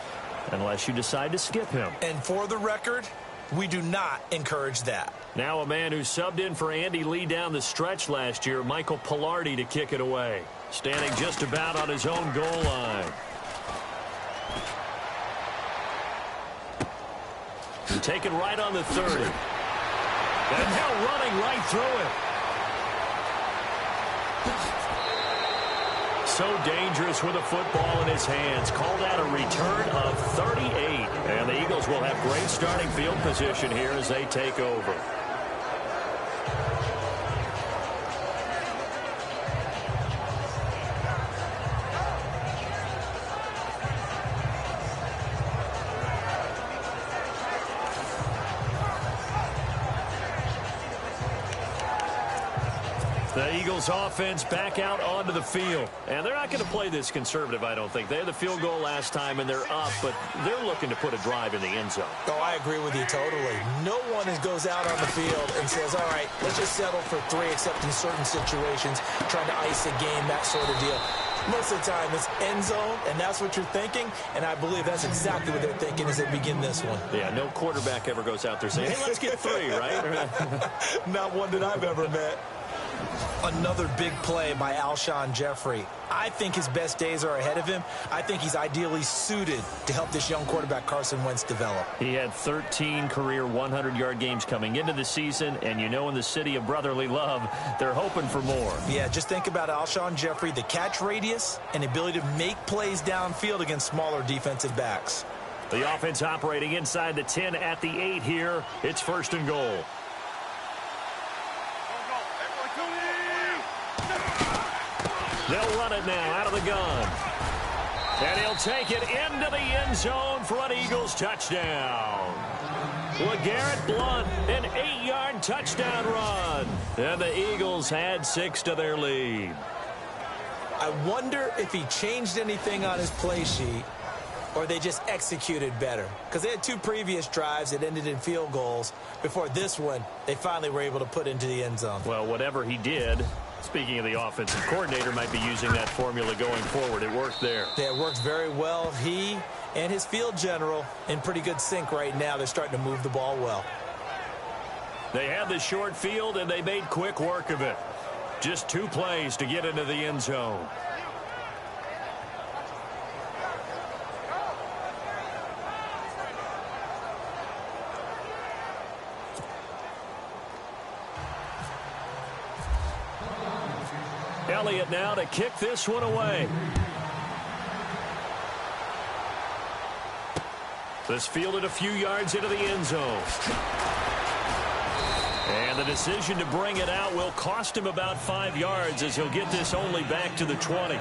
unless you decide to skip him. And for the record, we do not encourage that. Now a man who subbed in for Andy Lee down the stretch last year, Michael Pilardi, to kick it away. Standing just about on his own goal line. And taken right on the 30. And now running right through it. So dangerous with a football in his hands. Called out a return of 38. And the Eagles will have great starting field position here as they take over. The Eagles offense back out onto the field. And they're not going to play this conservative, I don't think. They had the field goal last time, and they're up, but they're looking to put a drive in the end zone. Oh, I agree with you totally. No one goes out on the field and says, all right, let's just settle for 3, except in certain situations, trying to ice a game, that sort of deal. Most of the time, it's end zone, and that's what you're thinking, and I believe that's exactly what they're thinking as they begin this one. Yeah, no quarterback ever goes out there saying, hey, let's get 3, right? Not one that I've ever met. Another big play by Alshon Jeffrey. I think his best days are ahead of him. I think he's ideally suited to help this young quarterback Carson Wentz develop. He had 13 career 100-yard games coming into the season, and you know in the city of brotherly love, they're hoping for more. Yeah, just think about Alshon Jeffrey, the catch radius and ability to make plays downfield against smaller defensive backs. The offense operating inside the 10 at the 8 here. It's 1st and goal. They'll run it now out of the gun. And he'll take it into the end zone for an Eagles touchdown. LeGarrette Blount, an 8-yard touchdown run. And the Eagles had 6 to their lead. I wonder if he changed anything on his play sheet or they just executed better. Because they had 2 previous drives that ended in field goals. Before this one, they finally were able to put into the end zone. Well, whatever he did, speaking of the offensive coordinator, might be using that formula going forward. It worked there. Yeah, it works very well. He and his field general in pretty good sync right now. They're starting to move the ball well. They had the short field, and they made quick work of it. Just 2 plays to get into the end zone. Elliott now to kick this one away. This fielded a few yards into the end zone. And the decision to bring it out will cost him about 5 yards as he'll get this only back to the 20.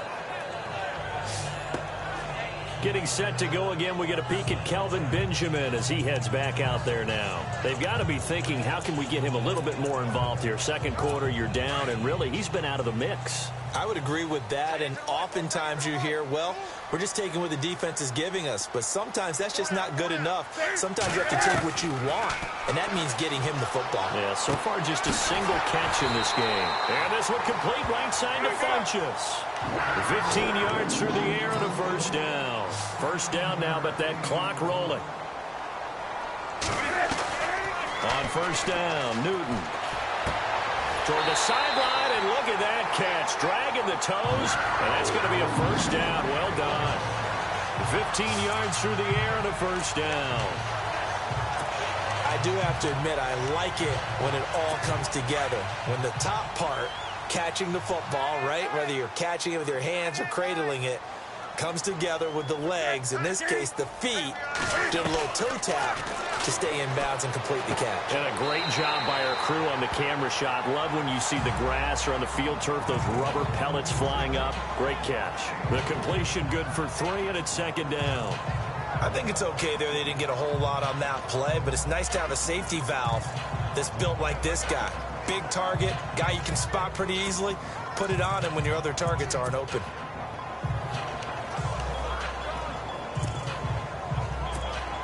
Getting set to go again, we get a peek at Kelvin Benjamin as he heads back out there now. They've got to be thinking, how can we get him a little bit more involved here? Second quarter, you're down, and really, he's been out of the mix. I would agree with that, and oftentimes you hear, well, we're just taking what the defense is giving us, but sometimes that's just not good enough. Sometimes you have to take what you want, and that means getting him the football. Yeah, so far just a single catch in this game. And this one complete right side to Funchess. 15 yards through the air and a first down. First down now, but that clock rolling. On first down, Newton. Toward the sideline, and look at that catch. Dragging the toes, and that's going to be a first down. Well done. 15 yards through the air and a first down. I do have to admit, I like it when it all comes together. When the top part, catching the football, right, whether you're catching it with your hands or cradling it, comes together with the legs, in this case the feet, did a little toe tap to stay in bounds and complete the catch. And a great job by our crew on the camera shot. Love when you see the grass or on the field turf, those rubber pellets flying up. Great catch. The completion good for 3, and it's second down. I think it's okay there. They didn't get a whole lot on that play, but it's nice to have a safety valve that's built like this guy. Big target, guy you can spot pretty easily. Put it on him when your other targets aren't open.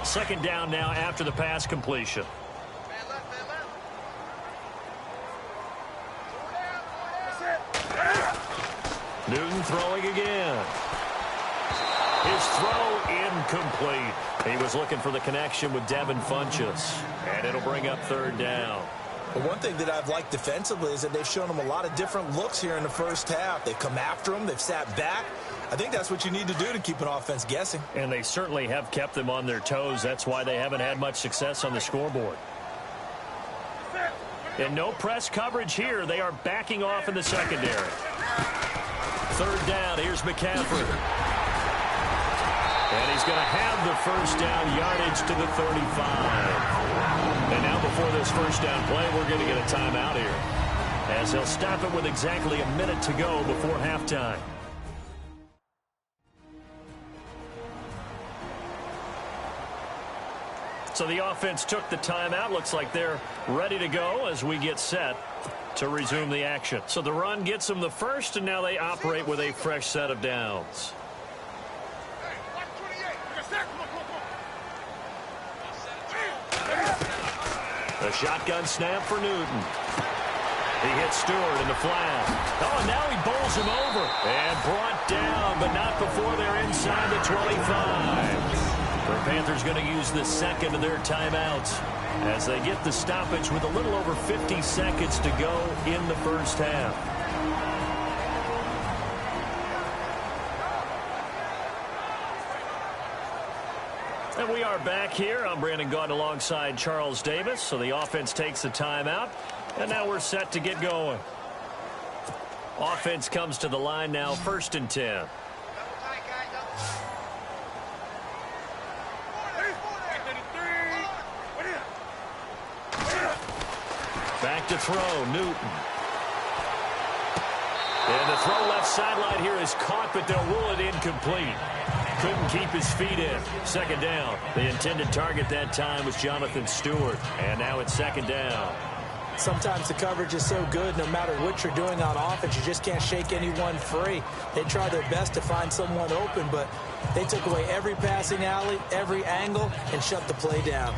Second down now after the pass completion. Newton throwing again. His throw incomplete. He was looking for the connection with Devin Funchess. And it'll bring up third down. Well, one thing that I've liked defensively is that they've shown him a lot of different looks here in the first half. They've come after him. They've sat back. I think that's what you need to do to keep an offense guessing. And they certainly have kept them on their toes. That's why they haven't had much success on the scoreboard. And no press coverage here. They are backing off in the secondary. Third down. Here's McCaffrey. And he's going to have the first down, yardage to the 35. And now before this first down play, we're going to get a timeout here, as he'll stop it with exactly a minute to go before halftime. So the offense took the timeout. Looks like they're ready to go as we get set to resume the action. So the run gets them the first, and now they operate with a fresh set of downs. The shotgun snap for Newton. He hits Stewart in the flat. Oh, and now he bowls him over. And brought down, but not before they're inside the 25. The Panthers going to use the second of their timeouts as they get the stoppage with a little over 50 seconds to go in the first half. And we are back here. I'm Brandon Gaudin alongside Charles Davis. So the offense takes the timeout, and now we're set to get going. Offense comes to the line now, 1st and 10. Back to throw, Newton. And the throw left sideline here is caught, but they'll rule it incomplete. Couldn't keep his feet in. Second down. The intended target that time was Jonathan Stewart. And now it's second down. Sometimes the coverage is so good, no matter what you're doing on offense, you just can't shake anyone free. They try their best to find someone open, but they took away every passing alley, every angle, and shut the play down.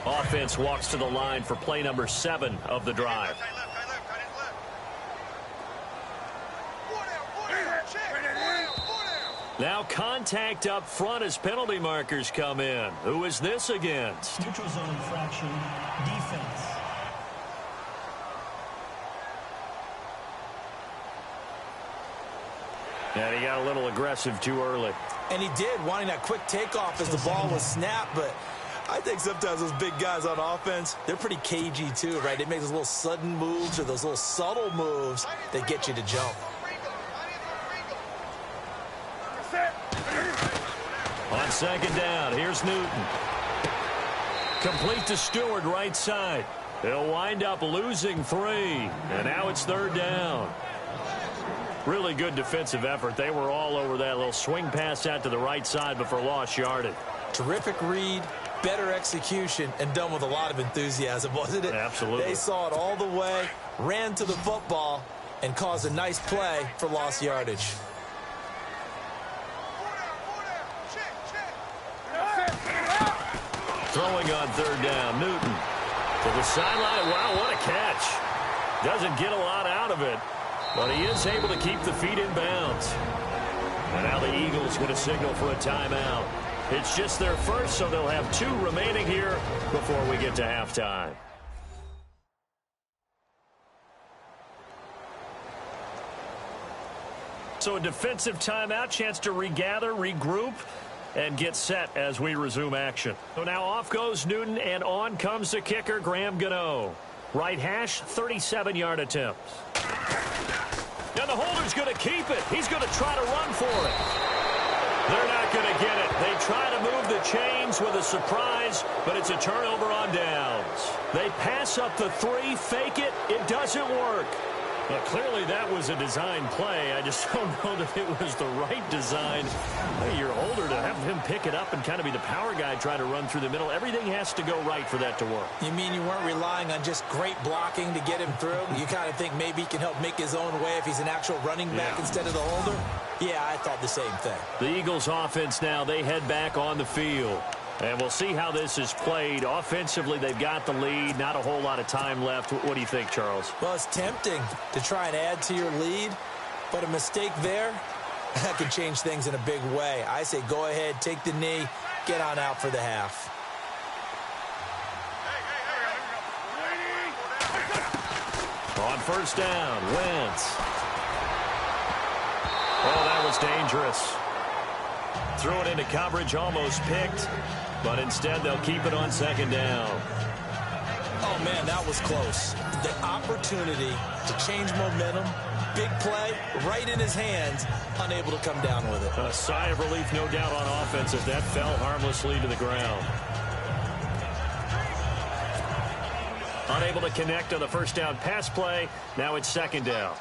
Offense walks to the line for play number 7 of the drive. Now contact up front as penalty markers come in. Who is this against? Neutral zone infraction, defense. And he got a little aggressive too early. And he did, wanting that quick takeoff as the ball was snapped, but I think sometimes those big guys on offense, they're pretty cagey too, right? They make those little sudden moves or those little subtle moves that get you to jump. On second down, here's Newton. Complete to Stewart, right side. They'll wind up losing 3. And now it's third down. Really good defensive effort. They were all over that little swing pass out to the right side, but for lost yardage. Terrific read, better execution, and done with a lot of enthusiasm, wasn't it? Absolutely. They saw it all the way, ran to the football, and caused a nice play for lost yardage. Throwing on third down, Newton to the sideline. Wow, what a catch. Doesn't get a lot out of it, but he is able to keep the feet in bounds. And now the Eagles going to signal for a timeout. It's just their first, so they'll have 2 remaining here before we get to halftime. So a defensive timeout, chance to regather, regroup, and get set as we resume action. So now off goes Newton, and on comes the kicker, Graham Gano. Right hash, 37-yard attempt. And the holder's going to keep it. He's going to try to run for it. They're not going to get it. They try to move the chains with a surprise, but it's a turnover on downs. They pass up the 3, fake it. It doesn't work. Well, clearly that was a design play. I just don't know that it was the right design. Hey, you're older to have him pick it up and kind of be the power guy trying to run through the middle. Everything has to go right for that to work. You mean you weren't relying on just great blocking to get him through? You kind of think maybe he can help make his own way if he's an actual running back instead of the holder? Yeah, I thought the same thing. The Eagles offense now, they head back on the field. And we'll see how this is played. Offensively, they've got the lead. Not a whole lot of time left. What do you think, Charles? Well, it's tempting to try and add to your lead, but a mistake there, that could change things in a big way. I say go ahead, take the knee, get on out for the half. On first down, Wentz. Oh, that was dangerous. Threw it into coverage, almost picked, but instead they'll keep it on second down. Oh, man, that was close. The opportunity to change momentum, big play, right in his hands, unable to come down with it. A sigh of relief, no doubt, on offense as that fell harmlessly to the ground. Unable to connect on the first down pass play. Now it's second down.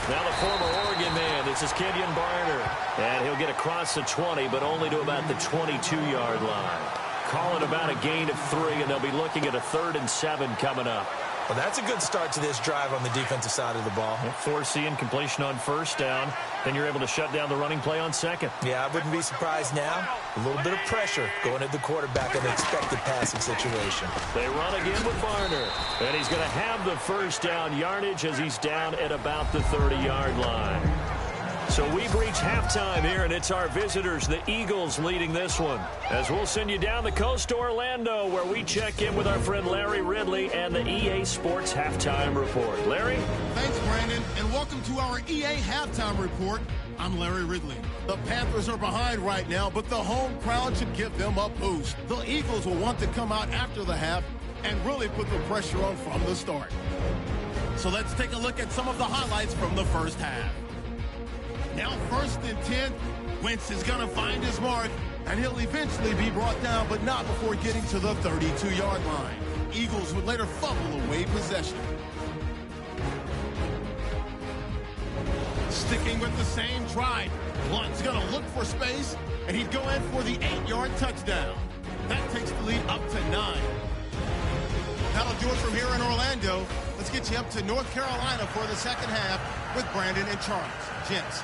Now the former Oregon man, this is Kenyon Barner. And he'll get across the 20, but only to about the 22-yard line. Call it about a gain of 3, and they'll be looking at a 3rd and 7 coming up. Well, that's a good start to this drive on the defensive side of the ball. Forcing completion on first down. Then you're able to shut down the running play on second. Yeah, I wouldn't be surprised now. A little bit of pressure going at the quarterback in an expected passing situation. They run again with Barner. And he's going to have the first down yardage as he's down at about the 30-yard line. So we've reached halftime here, and it's our visitors, the Eagles, leading this one. As we'll send you down the coast to Orlando, where we check in with our friend Larry Ridley and the EA Sports Halftime Report. Larry? Thanks, Brandon, and welcome to our EA Halftime Report. I'm Larry Ridley. The Panthers are behind right now, but the home crowd should give them a boost. The Eagles will want to come out after the half and really put the pressure on from the start. So let's take a look at some of the highlights from the first half. Now 1st and 10, Wentz is going to find his mark, and he'll eventually be brought down, but not before getting to the 32-yard line. Eagles would later fumble away possession. Sticking with the same drive, Blunt's going to look for space, and he'd go in for the 8-yard touchdown. That takes the lead up to 9. That'll do it from here in Orlando. Let's get you up to North Carolina for the second half with Brandon and Charles. Gents.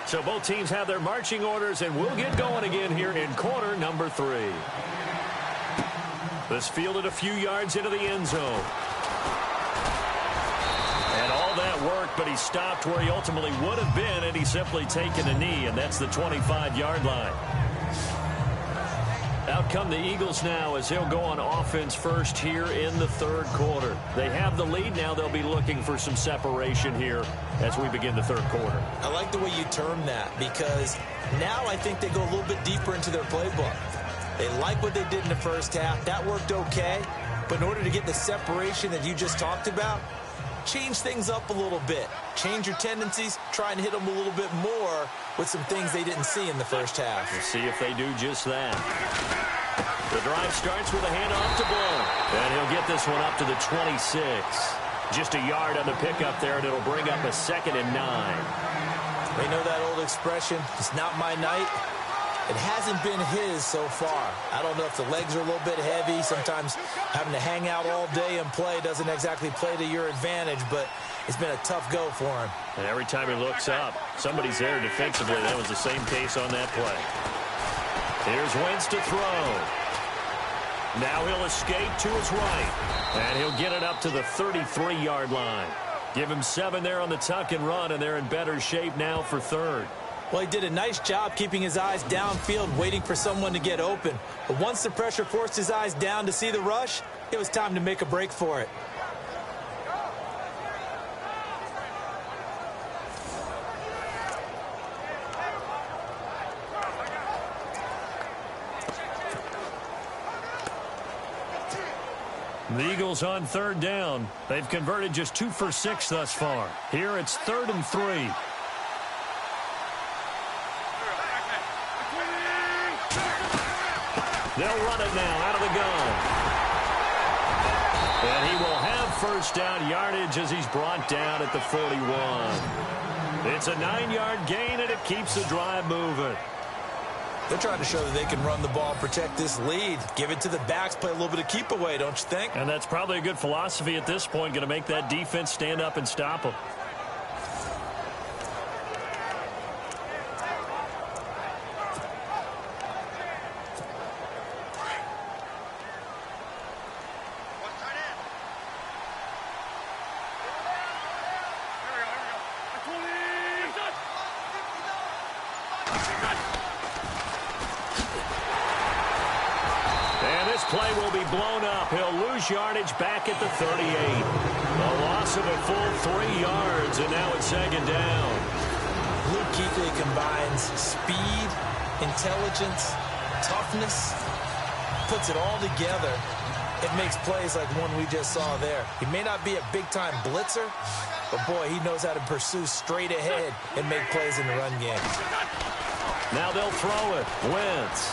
So both teams have their marching orders, and we'll get going again here in quarter number 3. This fielded a few yards into the end zone. And all that work, but he stopped where he ultimately would have been, and he's simply taken a knee, and that's the 25-yard line. Out come the Eagles now as they'll go on offense first here in the 3rd quarter. They have the lead now. They'll be looking for some separation here as we begin the 3rd quarter. I like the way you term that, because now I think they go a little bit deeper into their playbook. They like what they did in the first half. That worked okay. But in order to get the separation that you just talked about, change things up a little bit. Change your tendencies, try and hit them a little bit more with some things they didn't see in the first half. We'll see if they do just that. The drive starts with a handoff to Blow. And he'll get this one up to the 26. Just a yard on the pickup there, and it'll bring up a 2nd and 9. They know that old expression, it's not my night. It hasn't been his so far. I don't know if the legs are a little bit heavy. Sometimes having to hang out all day and play doesn't exactly play to your advantage, but it's been a tough go for him. And every time he looks up, somebody's there defensively. That was the same case on that play. Here's Wentz to throw. Now he'll escape to his right. And he'll get it up to the 33-yard line. Give him 7 there on the tuck and run, and they're in better shape now for 3rd. Well, he did a nice job keeping his eyes downfield, waiting for someone to get open. But once the pressure forced his eyes down to see the rush, it was time to make a break for it. The Eagles on 3rd down. They've converted just 2 for 6 thus far. Here it's 3rd and 3. They'll run it now out of the gun. And he will have first down yardage as he's brought down at the 41. It's a 9-yard gain, and it keeps the drive moving. They're trying to show that they can run the ball, protect this lead. Give it to the backs, play a little bit of keep away, don't you think? And that's probably a good philosophy at this point, going to make that defense stand up and stop them. Play will be blown up. He'll lose yardage back at the 38. A loss of a full 3 yards, and now it's 2nd down. Luke Kuechly combines speed, intelligence, toughness, puts it all together. It makes plays like one we just saw there. He may not be a big-time blitzer, but, boy, he knows how to pursue straight ahead and make plays in the run game. Now they'll throw it. Wentz.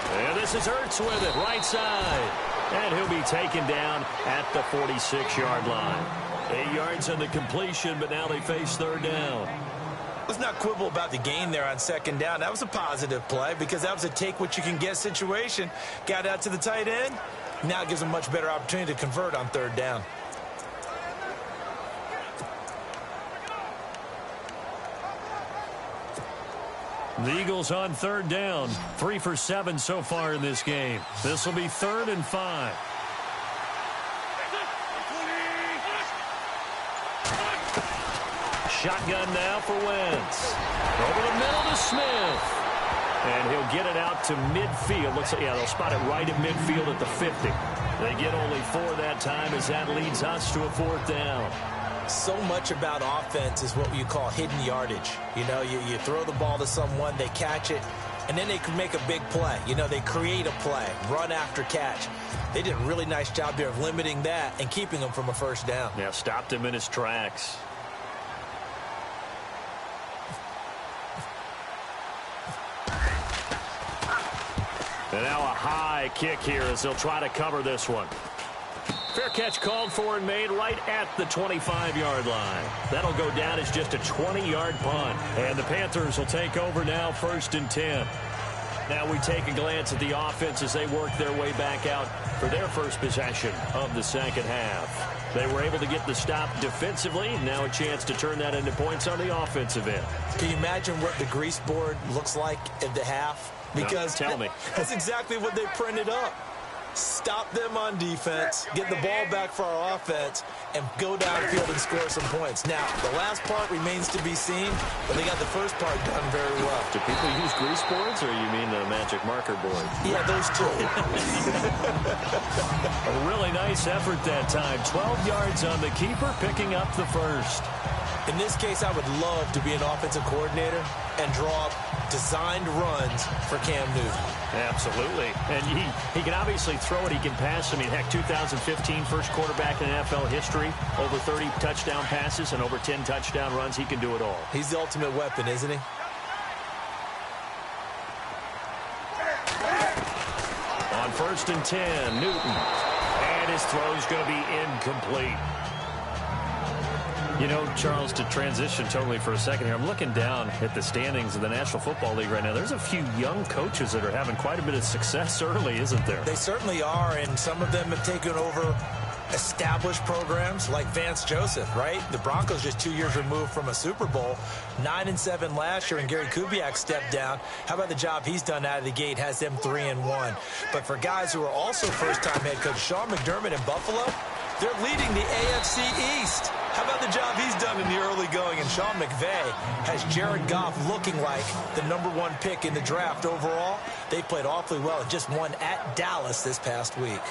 And this is Ertz with it, right side. And he'll be taken down at the 46-yard line. 8 yards on the completion, but now they face 3rd down. Let's not quibble about the gain there on 2nd down. That was a positive play because that was a take-what-you-can-get situation. Got out to the tight end. Now it gives them a much better opportunity to convert on 3rd down. The Eagles on 3rd down. 3 for 7 so far in this game. This will be 3rd and 5. Shotgun now for Wentz. Over the middle to Smith. And he'll get it out to midfield. Looks like, yeah, they'll spot it right at midfield at the 50. They get only 4 that time as that leads us to a 4th down. So much about offense is what you call hidden yardage. You know, you throw the ball to someone, they catch it, and then they can make a big play. You know, they create a play, run after catch. They did a really nice job there of limiting that and keeping him from a first down. Yeah, stopped him in his tracks. And now a high kick here as they'll try to cover this one. Fair catch called for and made right at the 25-yard line. That'll go down as just a 20-yard punt. And the Panthers will take over now, 1st and 10. Now we take a glance at the offense as they work their way back out for their first possession of the 2nd half. They were able to get the stop defensively. Now a chance to turn that into points on the offensive end. Can you imagine what the grease board looks like at the half? Because no, tell me. That's exactly what they printed up. Stop them on defense, get the ball back for our offense, and go downfield and score some points. Now, the last part remains to be seen, but they got the first part done very well. Do people use grease boards, or you mean the magic marker board? Yeah, those two. A really nice effort that time. 12 yards on the keeper, picking up the first. In this case, I would love to be an offensive coordinator and draw up designed runs for Cam Newton. Absolutely. And he can obviously throw it. He can pass. I mean, heck, 2015, first quarterback in NFL history, over 30 touchdown passes and over 10 touchdown runs. He can do it all. He's the ultimate weapon, isn't he? On 1st and 10, Newton. And his throw's going to be incomplete. You know, Charles, to transition totally for a second here, I'm looking down at the standings of the National Football League right now. There's a few young coaches that are having quite a bit of success early, isn't there? They certainly are, and some of them have taken over established programs like Vance Joseph, right? The Broncos just 2 years removed from a Super Bowl, 9-7 last year, and Gary Kubiak stepped down. How about the job he's done out of the gate, has them 3-1. But for guys who are also first-time head coach, Sean McDermott in Buffalo, they're leading the AFC East. How about the job he's done in the early going? And Sean McVay has Jared Goff looking like the #1 pick in the draft overall. They played awfully well and just won at Dallas this past week.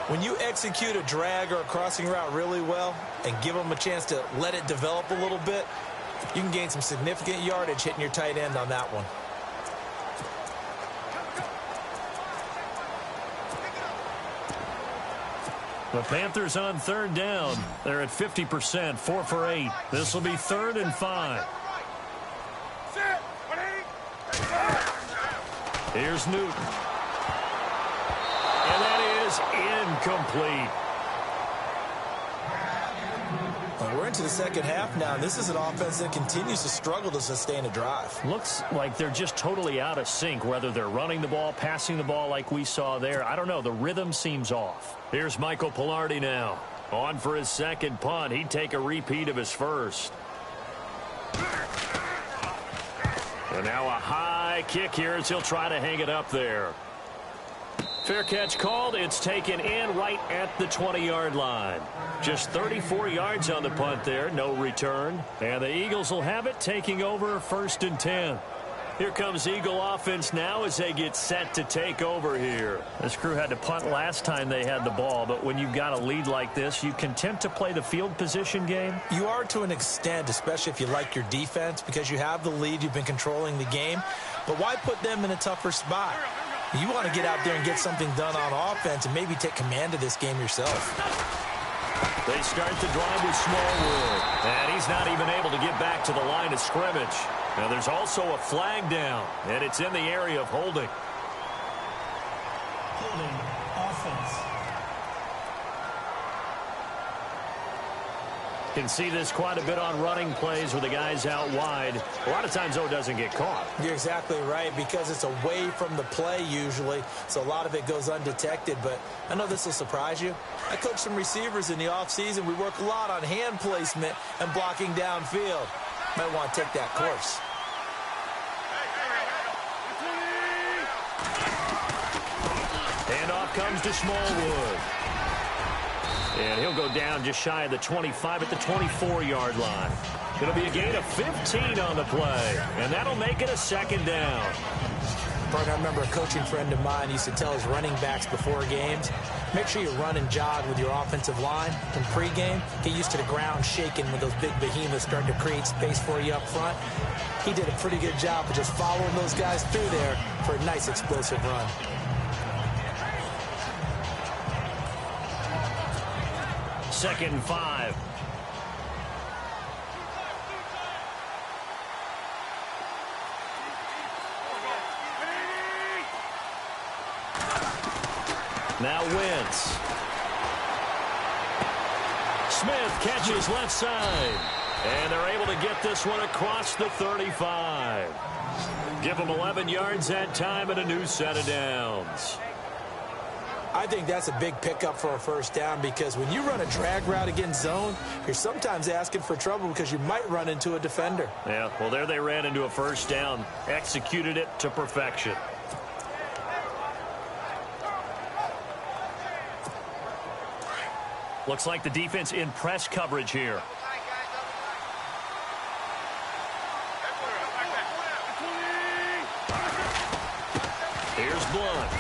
When you execute a drag or a crossing route really well and give them a chance to let it develop a little bit, you can gain some significant yardage hitting your tight end on that one. The Panthers on 3rd down. They're at 50%, 4 for 8. This will be 3rd and 5. Here's Newton. And that is incomplete. Well, we're into the second half now, and this is an offense that continues to struggle to sustain a drive. Looks like they're just totally out of sync, whether they're running the ball, passing the ball like we saw there. I don't know. The rhythm seems off. Here's Michael Pilardi now. On for his second punt. He'd take a repeat of his first. And now a high kick here as he'll try to hang it up there. Fair catch called. It's taken in right at the 20-yard line. Just 34 yards on the punt there. No return. And the Eagles will have it, taking over 1st and 10. Here comes Eagle offense now as they get set to take over here. This crew had to punt last time they had the ball, but when you've got a lead like this, you content to play the field position game? You are to an extent, especially if you like your defense, because you have the lead, you've been controlling the game. But why put them in a tougher spot? You want to get out there and get something done on offense and maybe take command of this game yourself. They start the drive with Smallwood, and he's not even able to get back to the line of scrimmage. Now there's also a flag down, and it's in the area of holding. Holding offense. Can see this quite a bit on running plays with the guys out wide. A lot of times, though, it doesn't get caught. You're exactly right, because it's away from the play usually, so a lot of it goes undetected. But I know this will surprise you. I coach some receivers in the offseason. We work a lot on hand placement and blocking downfield. Might want to take that course. Handoff comes to Smallwood. And he'll go down just shy of the 25 at the 24-yard line. It'll be a gain of 15 on the play, and that'll make it a 2nd down. Partner, I remember a coaching friend of mine used to tell his running backs before games, make sure you run and jog with your offensive line. In pregame, get used to the ground shaking when those big behemoths start to create space for you up front. He did a pretty good job of just following those guys through there for a nice explosive run. Second and 5. Now Wentz. Smith catches left side. And they're able to get this one across the 35. Give them 11 yards that time and a new set of downs. I think that's a big pickup for a 1st down, because when you run a drag route against zone, you're sometimes asking for trouble because you might run into a defender. Yeah, well, there they ran into a 1st down, executed it to perfection. Looks like the defense in press coverage here. Here's Blunt.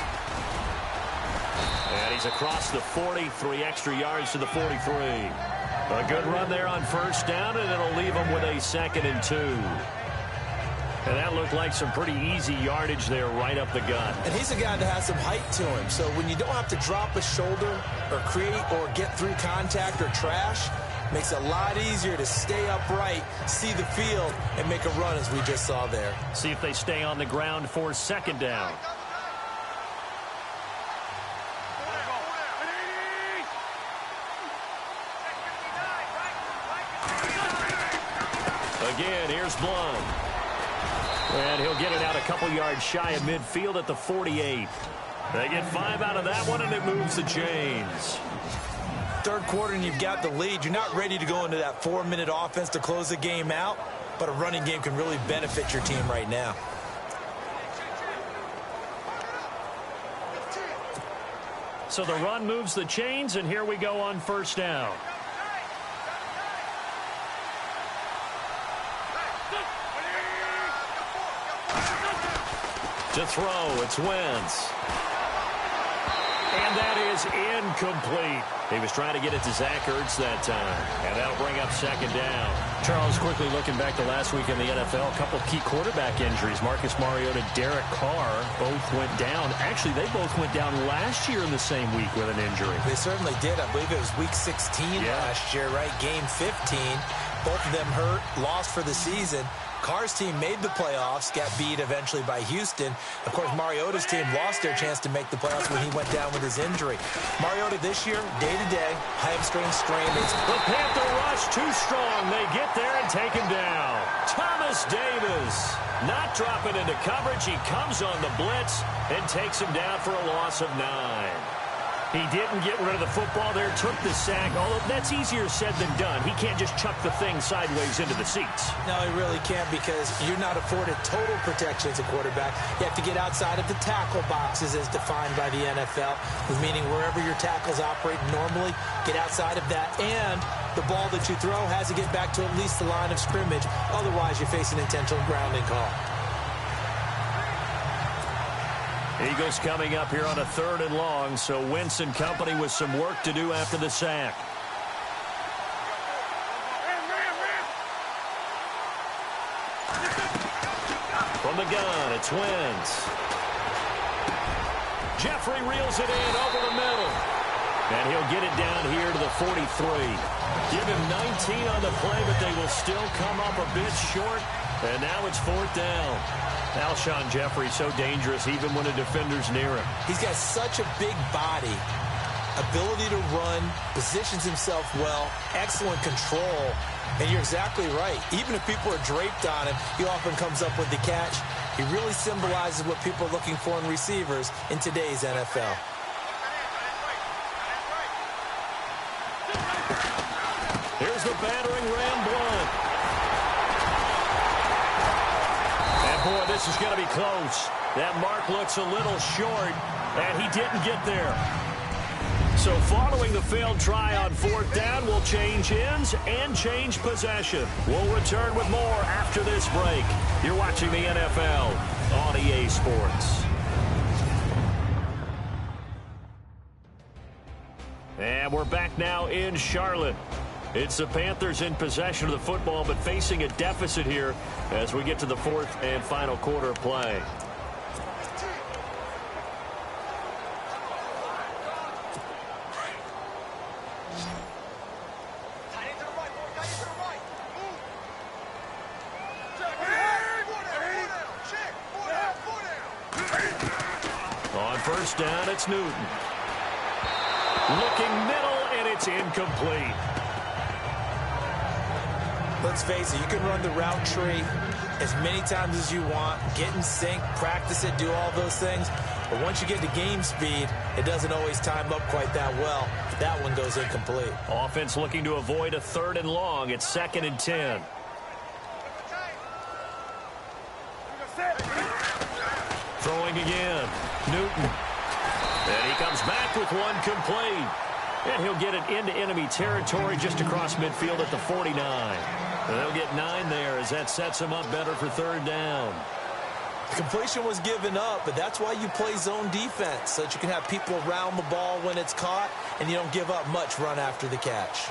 And he's across the 40, 3 extra yards to the 43. A good run there on first down, and it'll leave them with a 2nd and 2. And that looked like some pretty easy yardage there right up the gut. And he's a guy that has some height to him. So when you don't have to drop a shoulder or create or get through contact or trash, makes it a lot easier to stay upright, see the field, and make a run as we just saw there. See if they stay on the ground for 2nd down. Again, here's Blunt. And he'll get it out a couple yards shy of midfield at the 48. They get 5 out of that one, and it moves the chains. Third quarter, and you've got the lead. You're not ready to go into that 4-minute offense to close the game out, but a running game can really benefit your team right now. So the run moves the chains, and here we go on first down. To throw, it's Wentz. And that is incomplete. He was trying to get it to Zach Ertz that time. And that'll bring up 2nd down. Charles, quickly looking back to last week in the NFL, a couple of key quarterback injuries. Marcus Mariota, Derek Carr both went down. Actually, they both went down last year in the same week with an injury. They certainly did. I believe it was week 16 last year, right? Game 15. Both of them hurt, lost for the season. Carr's team made the playoffs, got beat eventually by Houston. Of course, Mariota's team lost their chance to make the playoffs when he went down with his injury. Mariota this year, day-to-day, hamstring strain. The Panther rush too strong. They get there and take him down. Thomas Davis not dropping into coverage. He comes on the blitz and takes him down for a loss of 9. He didn't get rid of the football there, took the sack, although that's easier said than done. He can't just chuck the thing sideways into the seats. No, he really can't, because you're not afforded total protection as a quarterback. You have to get outside of the tackle boxes as defined by the NFL, meaning wherever your tackles operate normally, get outside of that, and the ball that you throw has to get back to at least the line of scrimmage. Otherwise, you face an intentional grounding call. Eagles coming up here on a 3rd and long, so Wentz and company with some work to do after the sack. From the gun, it's Wentz. Jeffrey reels it in over the middle. And he'll get it down here to the 43. Give him 19 on the play, but they will still come up a bit short. And now it's 4th down. Alshon Jeffrey so dangerous even when a defender's near him. He's got such a big body, ability to run, positions himself well, excellent control. And you're exactly right. Even if people are draped on him, he often comes up with the catch. He really symbolizes what people are looking for in receivers in today's NFL. Here's the battering ram, Blunt. And boy, this is going to be close. That mark looks a little short, and he didn't get there. So following the failed try on 4th down, we'll change ends and change possession. We'll return with more after this break. You're watching the NFL on EA Sports. And we're back now in Charlotte. It's the Panthers in possession of the football, but facing a deficit here as we get to the 4th and final quarter of play. On 1st down, it's Newton. Looking middle, and it's incomplete. Let's face it, you can run the route tree as many times as you want, get in sync, practice it, do all those things. But once you get to game speed, it doesn't always time up quite that well. That one goes incomplete. Offense looking to avoid a 3rd and long. It's 2nd and 10. Throwing again. Newton. And he comes back with one complete. And he'll get it into enemy territory just across midfield at the 49. And they'll get 9 there as that sets him up better for 3rd down. The completion was given up, but that's why you play zone defense, so that you can have people around the ball when it's caught, and you don't give up much run after the catch.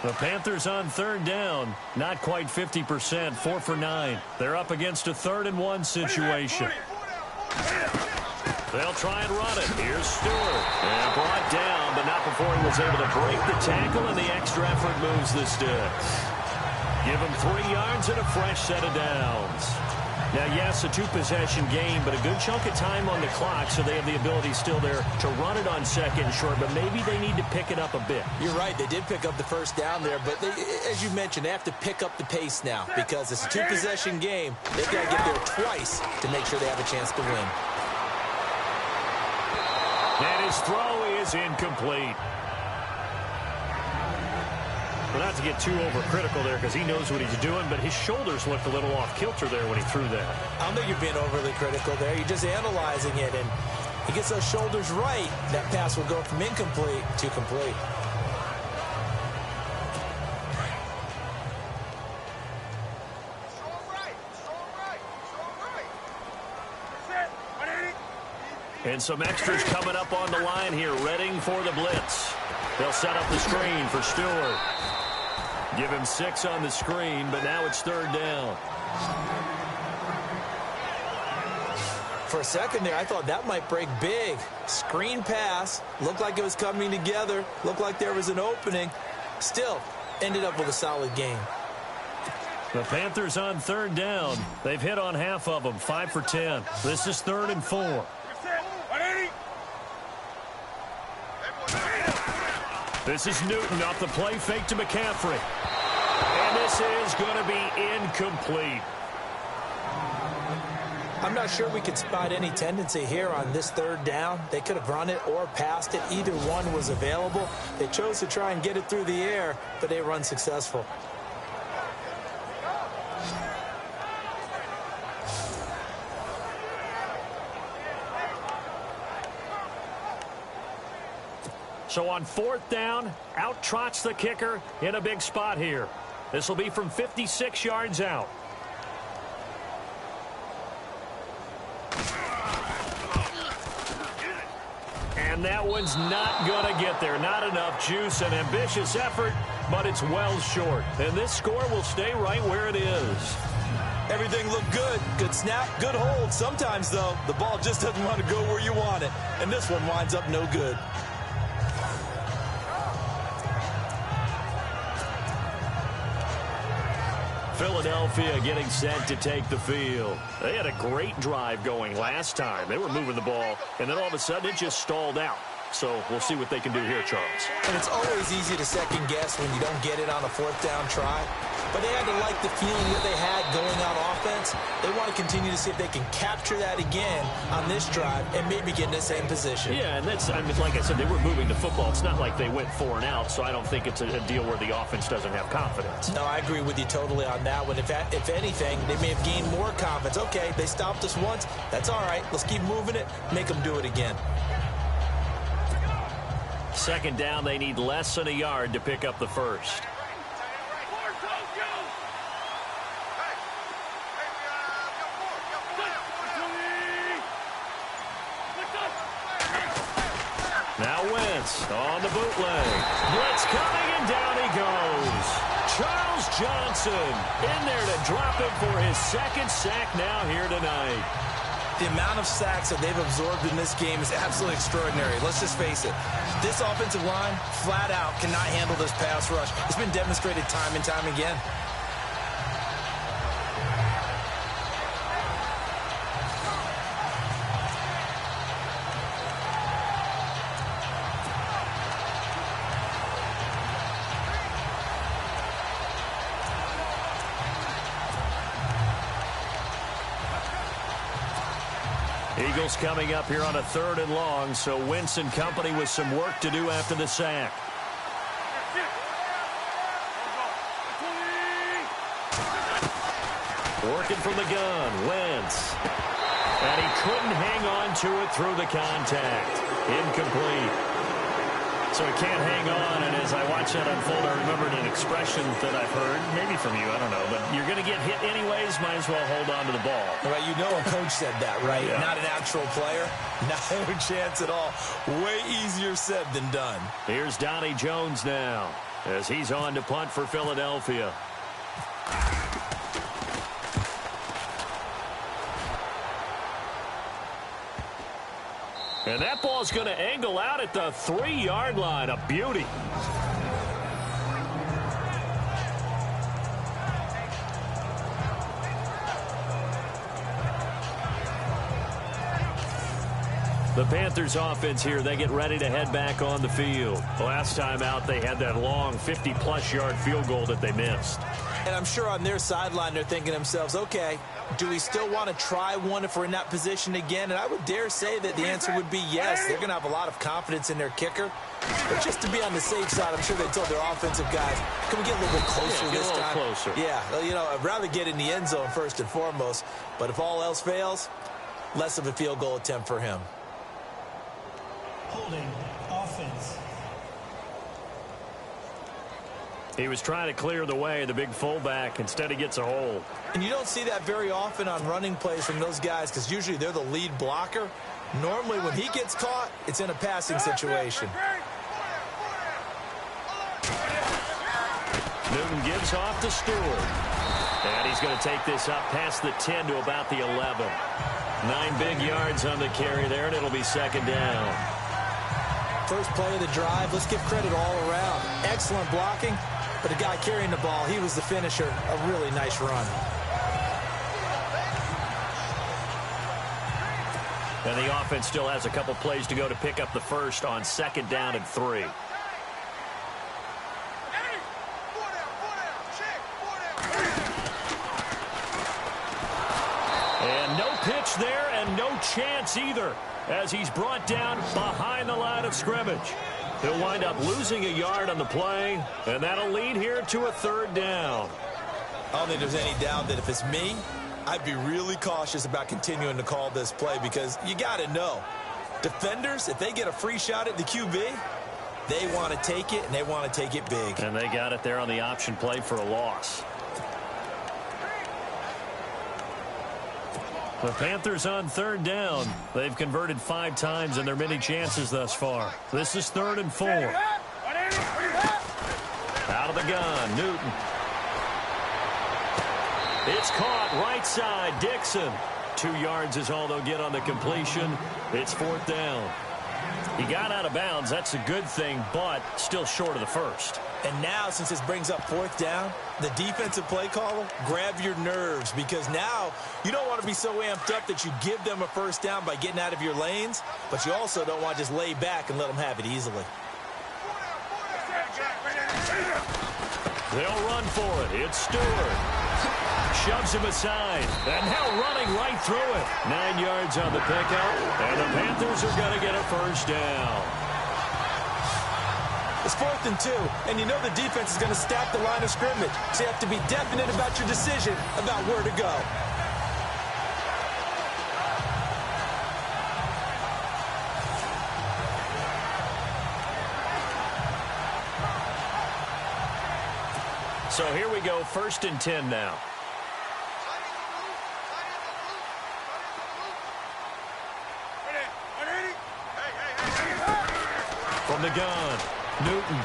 The Panthers on third down, not quite 50%, 4 for 9. They're up against a 3rd-and-1 situation. They'll try and run it. Here's Stewart. And brought down, but not before he was able to break the tackle, and the extra effort moves the sticks. Give him 3 yards and a fresh set of downs. Now, yes, a 2-possession game, but a good chunk of time on the clock, so they have the ability still there to run it on 2nd and short, but maybe they need to pick it up a bit. You're right. They did pick up the first down there, but they, as you mentioned, they have to pick up the pace now because it's a 2-possession game. They've got to get there twice to make sure they have a chance to win. And his throw is incomplete. Well, not to get too overcritical there because he knows what he's doing, but his shoulders looked a little off kilter there when he threw that. I don't think you're being overly critical there. You're just analyzing it, and he gets those shoulders right. That pass will go from incomplete to complete. And some extras coming up on the line here, readying for the blitz. They'll set up the screen for Stewart. Give him 6 on the screen, but now it's 3rd down. For a second there, I thought that might break big. Screen pass. Looked like it was coming together. Looked like there was an opening. Still, ended up with a solid game. The Panthers on 3rd down. They've hit on half of them, 5 for 10. This is 3rd and 4. This is Newton off the play fake to McCaffrey. And this is going to be incomplete. I'm not sure we could spot any tendency here on this 3rd down. They could have run it or passed it. Either one was available. They chose to try and get it through the air, but they were unsuccessful. So on 4th down, out trots the kicker in a big spot here. This will be from 56 yards out. And that one's not going to get there. Not enough juice, an ambitious effort, but it's well short. And this score will stay right where it is. Everything looked good. Good snap, good hold. Sometimes, though, the ball just doesn't want to go where you want it. And this one winds up no good. Philadelphia getting set to take the field. They had a great drive going last time. They were moving the ball, and then all of a sudden it just stalled out. So we'll see what they can do here, Charles. And it's always easy to second guess when you don't get it on a 4th down try. But they had to like the feeling that they had going on offense. They want to continue to see if they can capture that again on this drive and maybe get in the same position. Yeah, and that's, I mean, like I said, they were moving the football. It's not like they went 4 and out, so I don't think it's a deal where the offense doesn't have confidence. No, I agree with you totally on that one. If anything, they may have gained more confidence. Okay, they stopped us once. That's all right. Let's keep moving it. Make them do it again. 2nd down, they need less than a yard to pick up the first. Now Wentz on the bootleg. Blitz coming, and down he goes. Charles Johnson in there to drop him for his 2nd sack now here tonight. The amount of sacks that they've absorbed in this game is absolutely extraordinary. Let's just face it. This offensive line, flat out, cannot handle this pass rush. It's been demonstrated time and time again. Eagles coming up here on a 3rd and long, so Wentz and company with some work to do after the sack. Working from the gun, Wentz. And he couldn't hang on to it through the contact. Incomplete. So he can't hang on, and as I watch that unfold, I remembered an expression that I've heard, maybe from you, I don't know, but you're going to get hit anyways, might as well hold on to the ball. Well, you know a coach said that, right? Yeah. Not an actual player. Not a chance at all. Way easier said than done. Here's Donnie Jones now. as he's on to punt for Philadelphia. And that ball's going to angle out at the 3-yard line. A beauty. The Panthers offense here, they get ready to head back on the field. Last time out, they had that long 50-plus yard field goal that they missed. And I'm sure on their sideline, they're thinking to themselves, okay, do we still want to try one if we're in that position again? And I would dare say that the answer would be yes. They're going to have a lot of confidence in their kicker. But just to be on the safe side, I'm sure they told their offensive guys, can we get a little bit closer this time? Closer. Yeah, you know, I'd rather get in the end zone first and foremost. But if all else fails, less of a field goal attempt for him. Holding offense. He was trying to clear the way, the big fullback. Instead, he gets a hold. And you don't see that very often on running plays from those guys because usually they're the lead blocker. Normally, when he gets caught, it's in a passing situation. Newton gives off to Stewart. And he's going to take this up past the 10 to about the 11. 9 big yards on the carry there, and it'll be second down. First play of the drive, let's give credit all around. Excellent blocking, but the guy carrying the ball, he was the finisher. A really nice run. And the offense still has a couple plays to go to pick up the first on second down and 3. And no pitch there and no chance either, as he's brought down behind the line of scrimmage. He'll wind up losing a yard on the play, and that'll lead here to a third down. I don't think there's any doubt that if it's me, I'd be really cautious about continuing to call this play because you got to know, defenders, if they get a free shot at the QB, they want to take it, and they want to take it big. And they got it there on the option play for a loss. The Panthers on third down. They've converted 5 times in their many chances thus far. This is 3rd and 4. Out of the gun, Newton. It's caught right side, Dixon. 2 yards is all they'll get on the completion. It's 4th down. He got out of bounds. That's a good thing, but still short of the first. And now, since this brings up 4th down, the defensive play caller, grab your nerves because now you don't want to be so amped up that you give them a first down by getting out of your lanes, but you also don't want to just lay back and let them have it easily. They'll run for it. It's Stewart. Shoves him aside. And now running right through it. 9 yards on the pickup. And the Panthers are going to get a first down. It's 4th and 2, and you know the defense is going to stack the line of scrimmage, so you have to be definite about your decision about where to go. So here we go, 1st and 10 now. From the gun, Newton.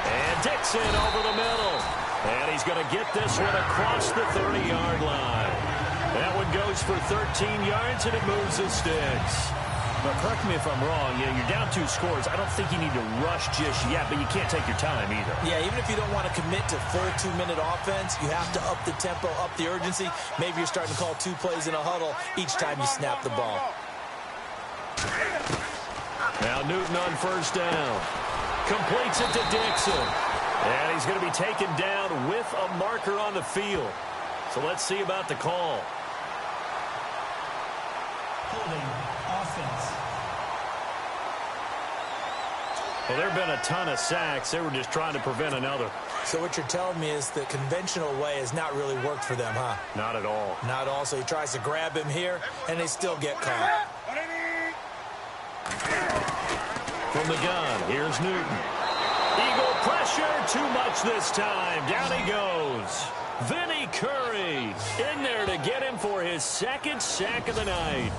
And Dixon over the middle. And he's going to get this one across the 30-yard line. That one goes for 13 yards, and it moves the sticks. But correct me if I'm wrong, you're down 2 scores. I don't think you need to rush just yet, but you can't take your time either. Yeah, even if you don't want to commit to full 2-minute offense, you have to up the tempo, up the urgency. Maybe you're starting to call 2 plays in a huddle each time you snap the ball. Now Newton on first down. Completes it to Dixon. And he's going to be taken down with a marker on the field. So let's see about the call. Holding offense. Well, there have been a ton of sacks. They were just trying to prevent another. So what you're telling me is the conventional way has not really worked for them, huh? Not at all. Not at all. So he tries to grab him here, and they still get caught. From the gun, here's Newton. Eagle pressure, too much this time. Down he goes. Vinny Curry in there to get him for his 2nd sack of the night.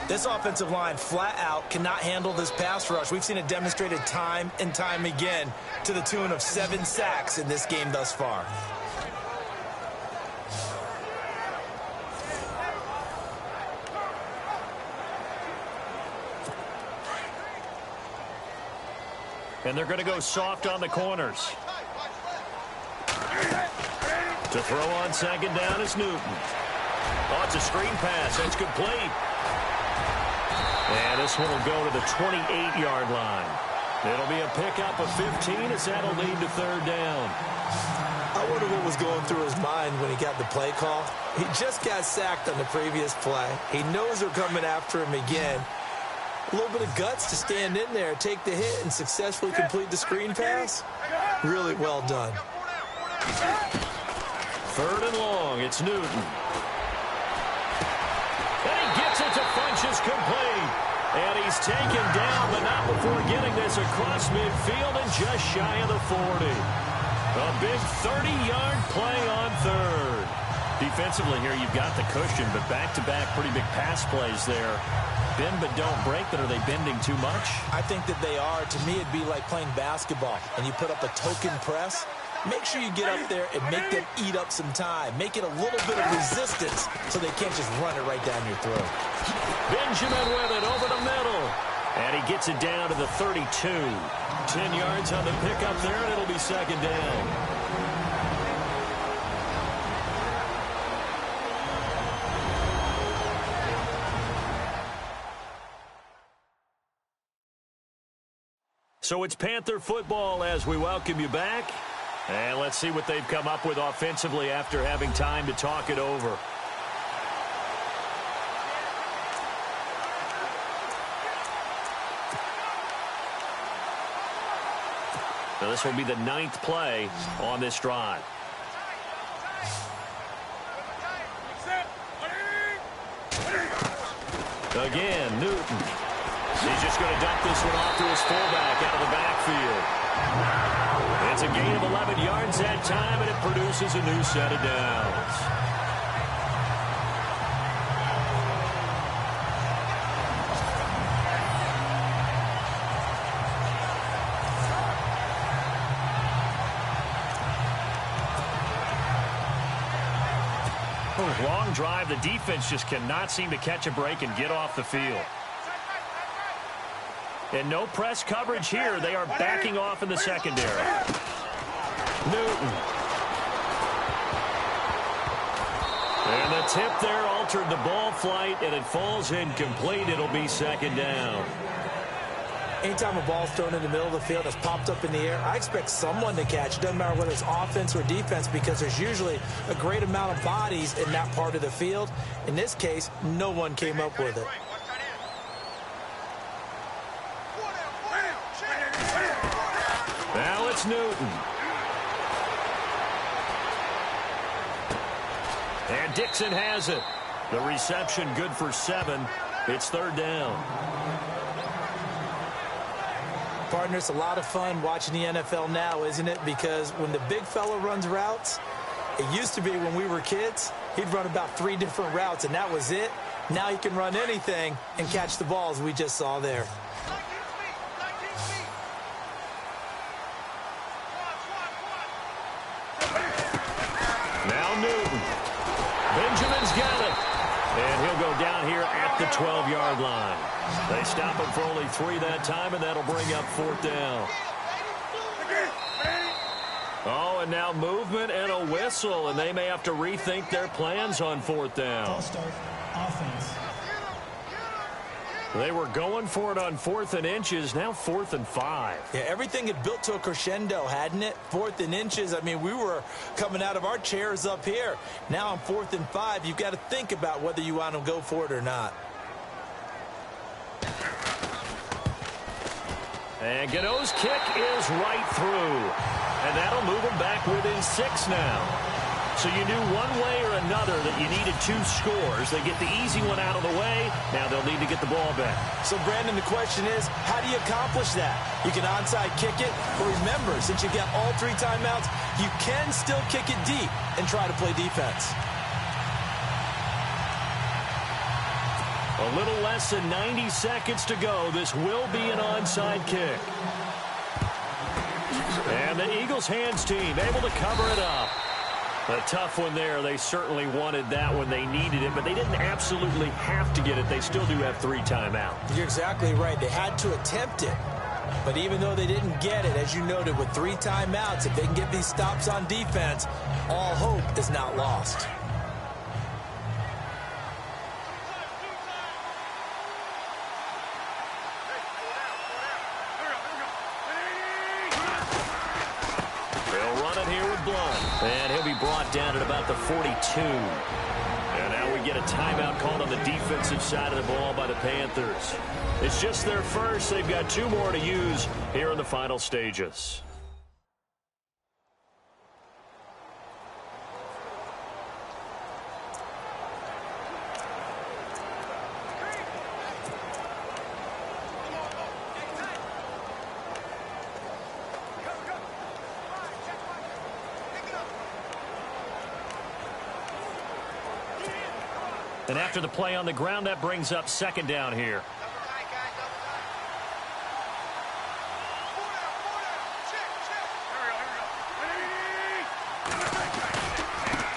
This offensive line flat out cannot handle this pass rush. We've seen it demonstrated time and time again to the tune of 7 sacks in this game thus far. And they're going to go soft on the corners. To throw on second down is Newton. Oh, it's a screen pass. It's complete. And this one will go to the 28-yard line. It'll be a pickup of 15 as that'll lead to third down. I wonder what was going through his mind when he got the play call. He just got sacked on the previous play. He knows they're coming after him again. A little bit of guts to stand in there, take the hit, and successfully complete the screen pass. Really well done. Third and long, it's Newton. And he gets it to Funchess complete. And he's taken down, but not before getting this across midfield and just shy of the 40. A big 30-yard play on third. Defensively here, you've got the cushion, but back-to-back pretty big pass plays there. Bend but don't break, but are they bending too much? I think that they are. To me, it'd be like playing basketball, and you put up a token press. Make sure you get up there and make them eat up some time. Make it a little bit of resistance so they can't just run it right down your throat. Benjamin with it over the middle. And he gets it down to the 32. 10 yards on the pickup there, and it'll be second down. So it's Panther football as we welcome you back. And let's see what they've come up with offensively after having time to talk it over. Now this will be the 9th play on this drive. Again, Newton. He's just going to dump this one off to his fullback out of the backfield. It's a gain of 11 yards that time, and it produces a new set of downs. Long drive. The defense just cannot seem to catch a break and get off the field. And no press coverage here. They are backing off in the secondary. Newton. And the tip there altered the ball flight, and it falls incomplete. It'll be second down. Anytime a ball's thrown in the middle of the field that's popped up in the air, I expect someone to catch. It doesn't matter whether it's offense or defense, because there's usually a great amount of bodies in that part of the field. In this case, no one came up with it. Now it's Newton. And Dixon has it. The reception good for 7. It's third down. Partner, it's a lot of fun watching the NFL now, isn't it? Because when the big fella runs routes, it used to be when we were kids, he'd run about 3 different routes, and that was it. Now he can run anything and catch the balls we just saw there. Now Newton. Benjamin's got it. And he'll go down here at the 12-yard line. They stop him for only 3 that time, and that'll bring up fourth down. Oh, and now movement and a whistle, and they may have to rethink their plans on fourth down. False start, offense. They were going for it on 4th and inches, now 4th and 5. Yeah, everything had built to a crescendo, hadn't it? 4th and inches. I mean, we were coming out of our chairs up here. Now on 4th and 5, you've got to think about whether you want to go for it or not. And Gano's kick is right through. And that'll move them back within 6 now. So you knew one way or another that you needed 2 scores. They get the easy one out of the way. Now they'll need to get the ball back. So, Brandon, the question is, how do you accomplish that? You can onside kick it, but remember, since you've got all 3 timeouts, you can still kick it deep and try to play defense. A little less than 90 seconds to go. This will be an onside kick. And the Eagles hands team able to cover it up. A tough one there. They certainly wanted that when they needed it, but they didn't absolutely have to get it. They still do have 3 timeouts. You're exactly right. They had to attempt it. But even though they didn't get it, as you noted, with 3 timeouts, if they can get these stops on defense, all hope is not lost. They'll run it here with Blunt. And he'll be brought down at about the 42. And now we get a timeout called on the defensive side of the ball by the Panthers. It's just their first. They've got 2 more to use here in the final stages. And after the play on the ground, that brings up 2nd down here.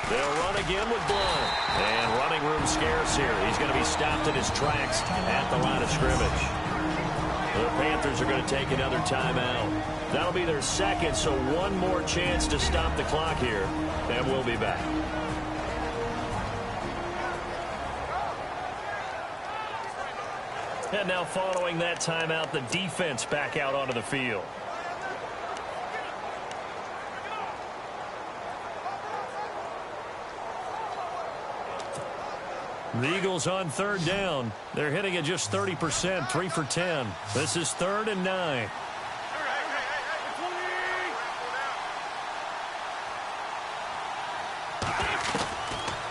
They'll run again with Blunt. And running room scarce here. He's going to be stopped in his tracks at the line of scrimmage. The Panthers are going to take another timeout. That'll be their 2nd, so 1 more chance to stop the clock here. And we'll be back. And now following that timeout, the defense back out onto the field. The Eagles on 3rd down. They're hitting at just 30%, 3 for 10. This is 3rd and 9.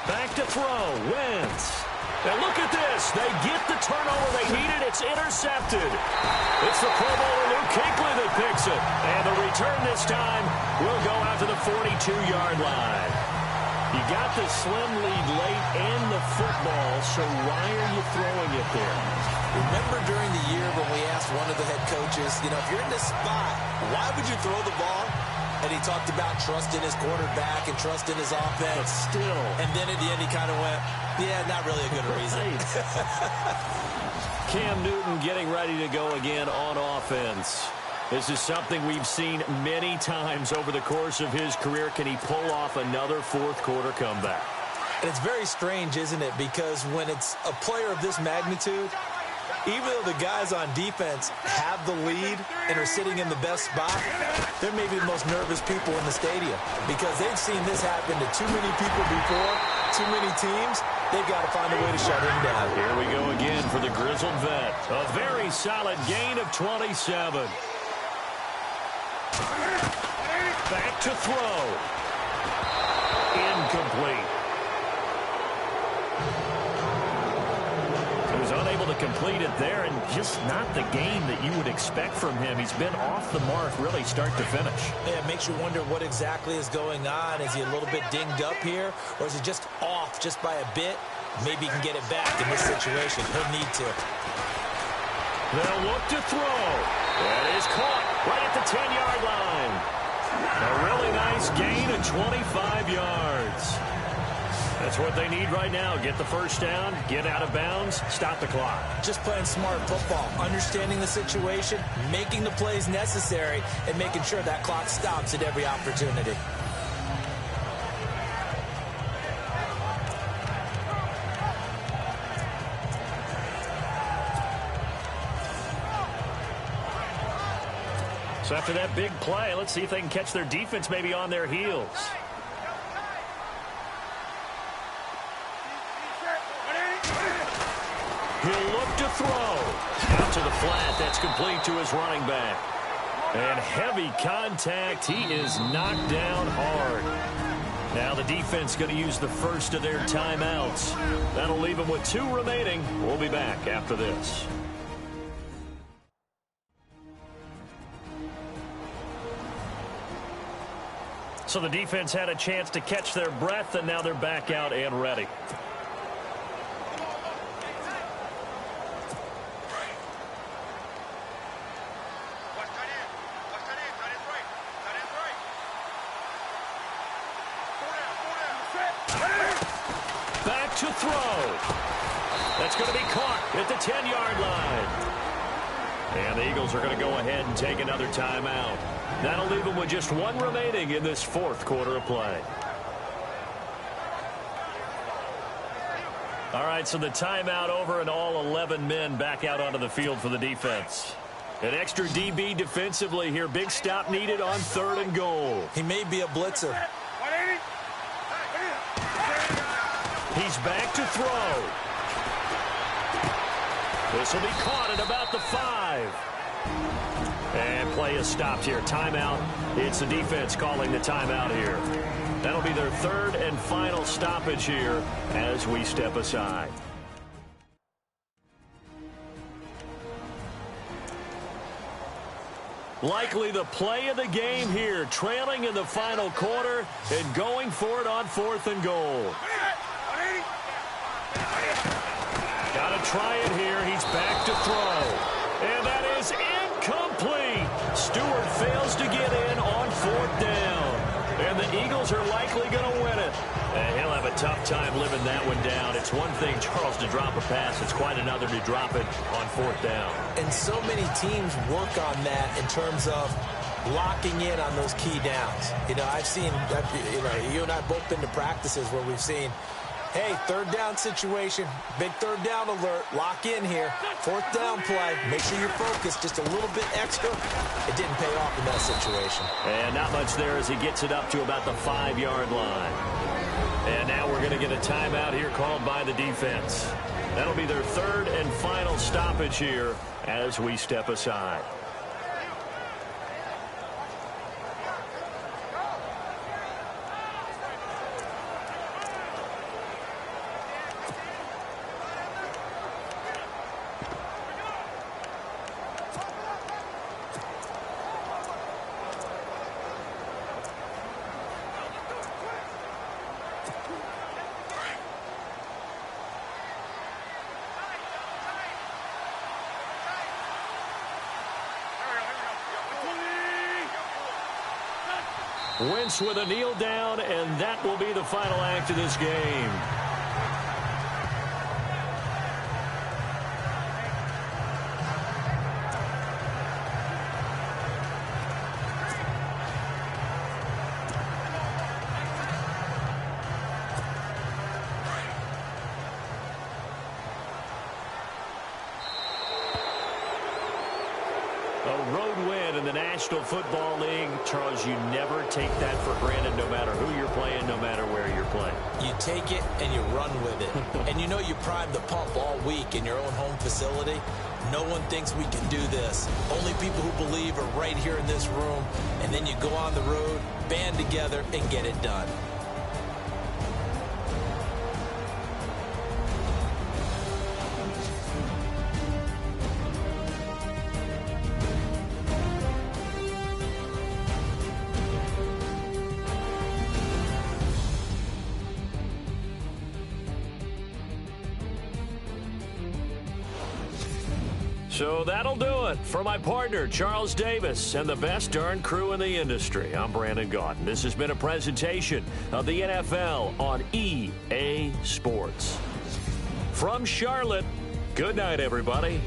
Back to throw. Wentz. And look at this. They get the turnover they needed. It's intercepted. It's the Pro Bowler Luke Kuechly that picks it. And the return this time will go out to the 42-yard line. You got the slim lead late and the football, so why are you throwing it there? Remember during the year when we asked one of the head coaches, if you're in this spot, why would you throw the ball? And he talked about trusting his quarterback and trusting his offense. But still. And then at the end he kind of went, yeah, not really a good reason. Cam Newton getting ready to go again on offense. This is something we've seen many times over the course of his career. Can he pull off another 4th quarter comeback? And it's very strange, isn't it? Because when it's a player of this magnitude, even though the guys on defense have the lead and are sitting in the best spot, they're maybe the most nervous people in the stadium because they've seen this happen to too many people before, too many teams. They've got to find a way to shut him down. Here we go again for the grizzled vet. A very solid gain of 27. Back to throw. Incomplete. He was unable to complete it there, and just not the game that you would expect from him. He's been off the mark really start to finish. Yeah, it makes you wonder what exactly is going on. Is he a little bit dinged up here, or is he just off just by a bit? Maybe he can get it back in this situation. He'll need to. They'll look to throw. That is caught right at the 10-yard line. A really nice gain of 25 yards. That's what they need right now. Get the first down, get out of bounds, stop the clock. Just playing smart football, understanding the situation, making the plays necessary, and making sure that clock stops at every opportunity. So after that big play, let's see if they can catch their defense maybe on their heels. He'll look to throw. Out to the flat. That's complete to his running back. And heavy contact. He is knocked down hard. Now the defense going to use the first of their timeouts. That'll leave them with 2 remaining. We'll be back after this. So the defense had a chance to catch their breath, and now they're back out and ready. throw. That's going to be caught at the 10-yard line. And the Eagles are going to go ahead and take another timeout. That'll leave them with just one remaining in this fourth quarter of play. All right, so the timeout over and all 11 men back out onto the field for the defense. An extra DB defensively here. Big stop needed on 3rd and goal. He may be a blitzer. He's back to throw. This will be caught at about the 5. And play is stopped here. Timeout. It's the defense calling the timeout here. That'll be their 3rd and final stoppage here as we step aside. Likely the play of the game here, trailing in the final quarter and going for it on 4th and goal. Got to try it here. He's back to throw. And that is incomplete. Stewart fails to get in on 4th down. And the Eagles are likely going to win it. And he'll have a tough time living that one down. It's one thing, Charles, to drop a pass. It's quite another to drop it on 4th down. And so many teams work on that in terms of locking in on those key downs. You know, I've seen, you and I both been to practices where we've seen, hey, 3rd down situation, big 3rd down alert, lock in here, 4th down play, make sure you're focused just a little bit extra. It didn't pay off in that situation. And not much there as he gets it up to about the 5-yard line. And now we're going to get a timeout here called by the defense. That'll be their 3rd and final stoppage here as we step aside. Wentz with a kneel down, and that will be the final act of this game. A road win in the National Football League. Charles, you never take that for granted no matter who you're playing, no matter where you're playing. You take it and you run with it. And you know you prime the pump all week in your own home facility. No one thinks we can do this. Only people who believe are right here in this room. And then you go on the road, band together, and get it done. So that'll do it for my partner, Charles Davis, and the best darn crew in the industry. I'm Brandon Gaudin. This has been a presentation of the NFL on EA Sports. From Charlotte, good night, everybody.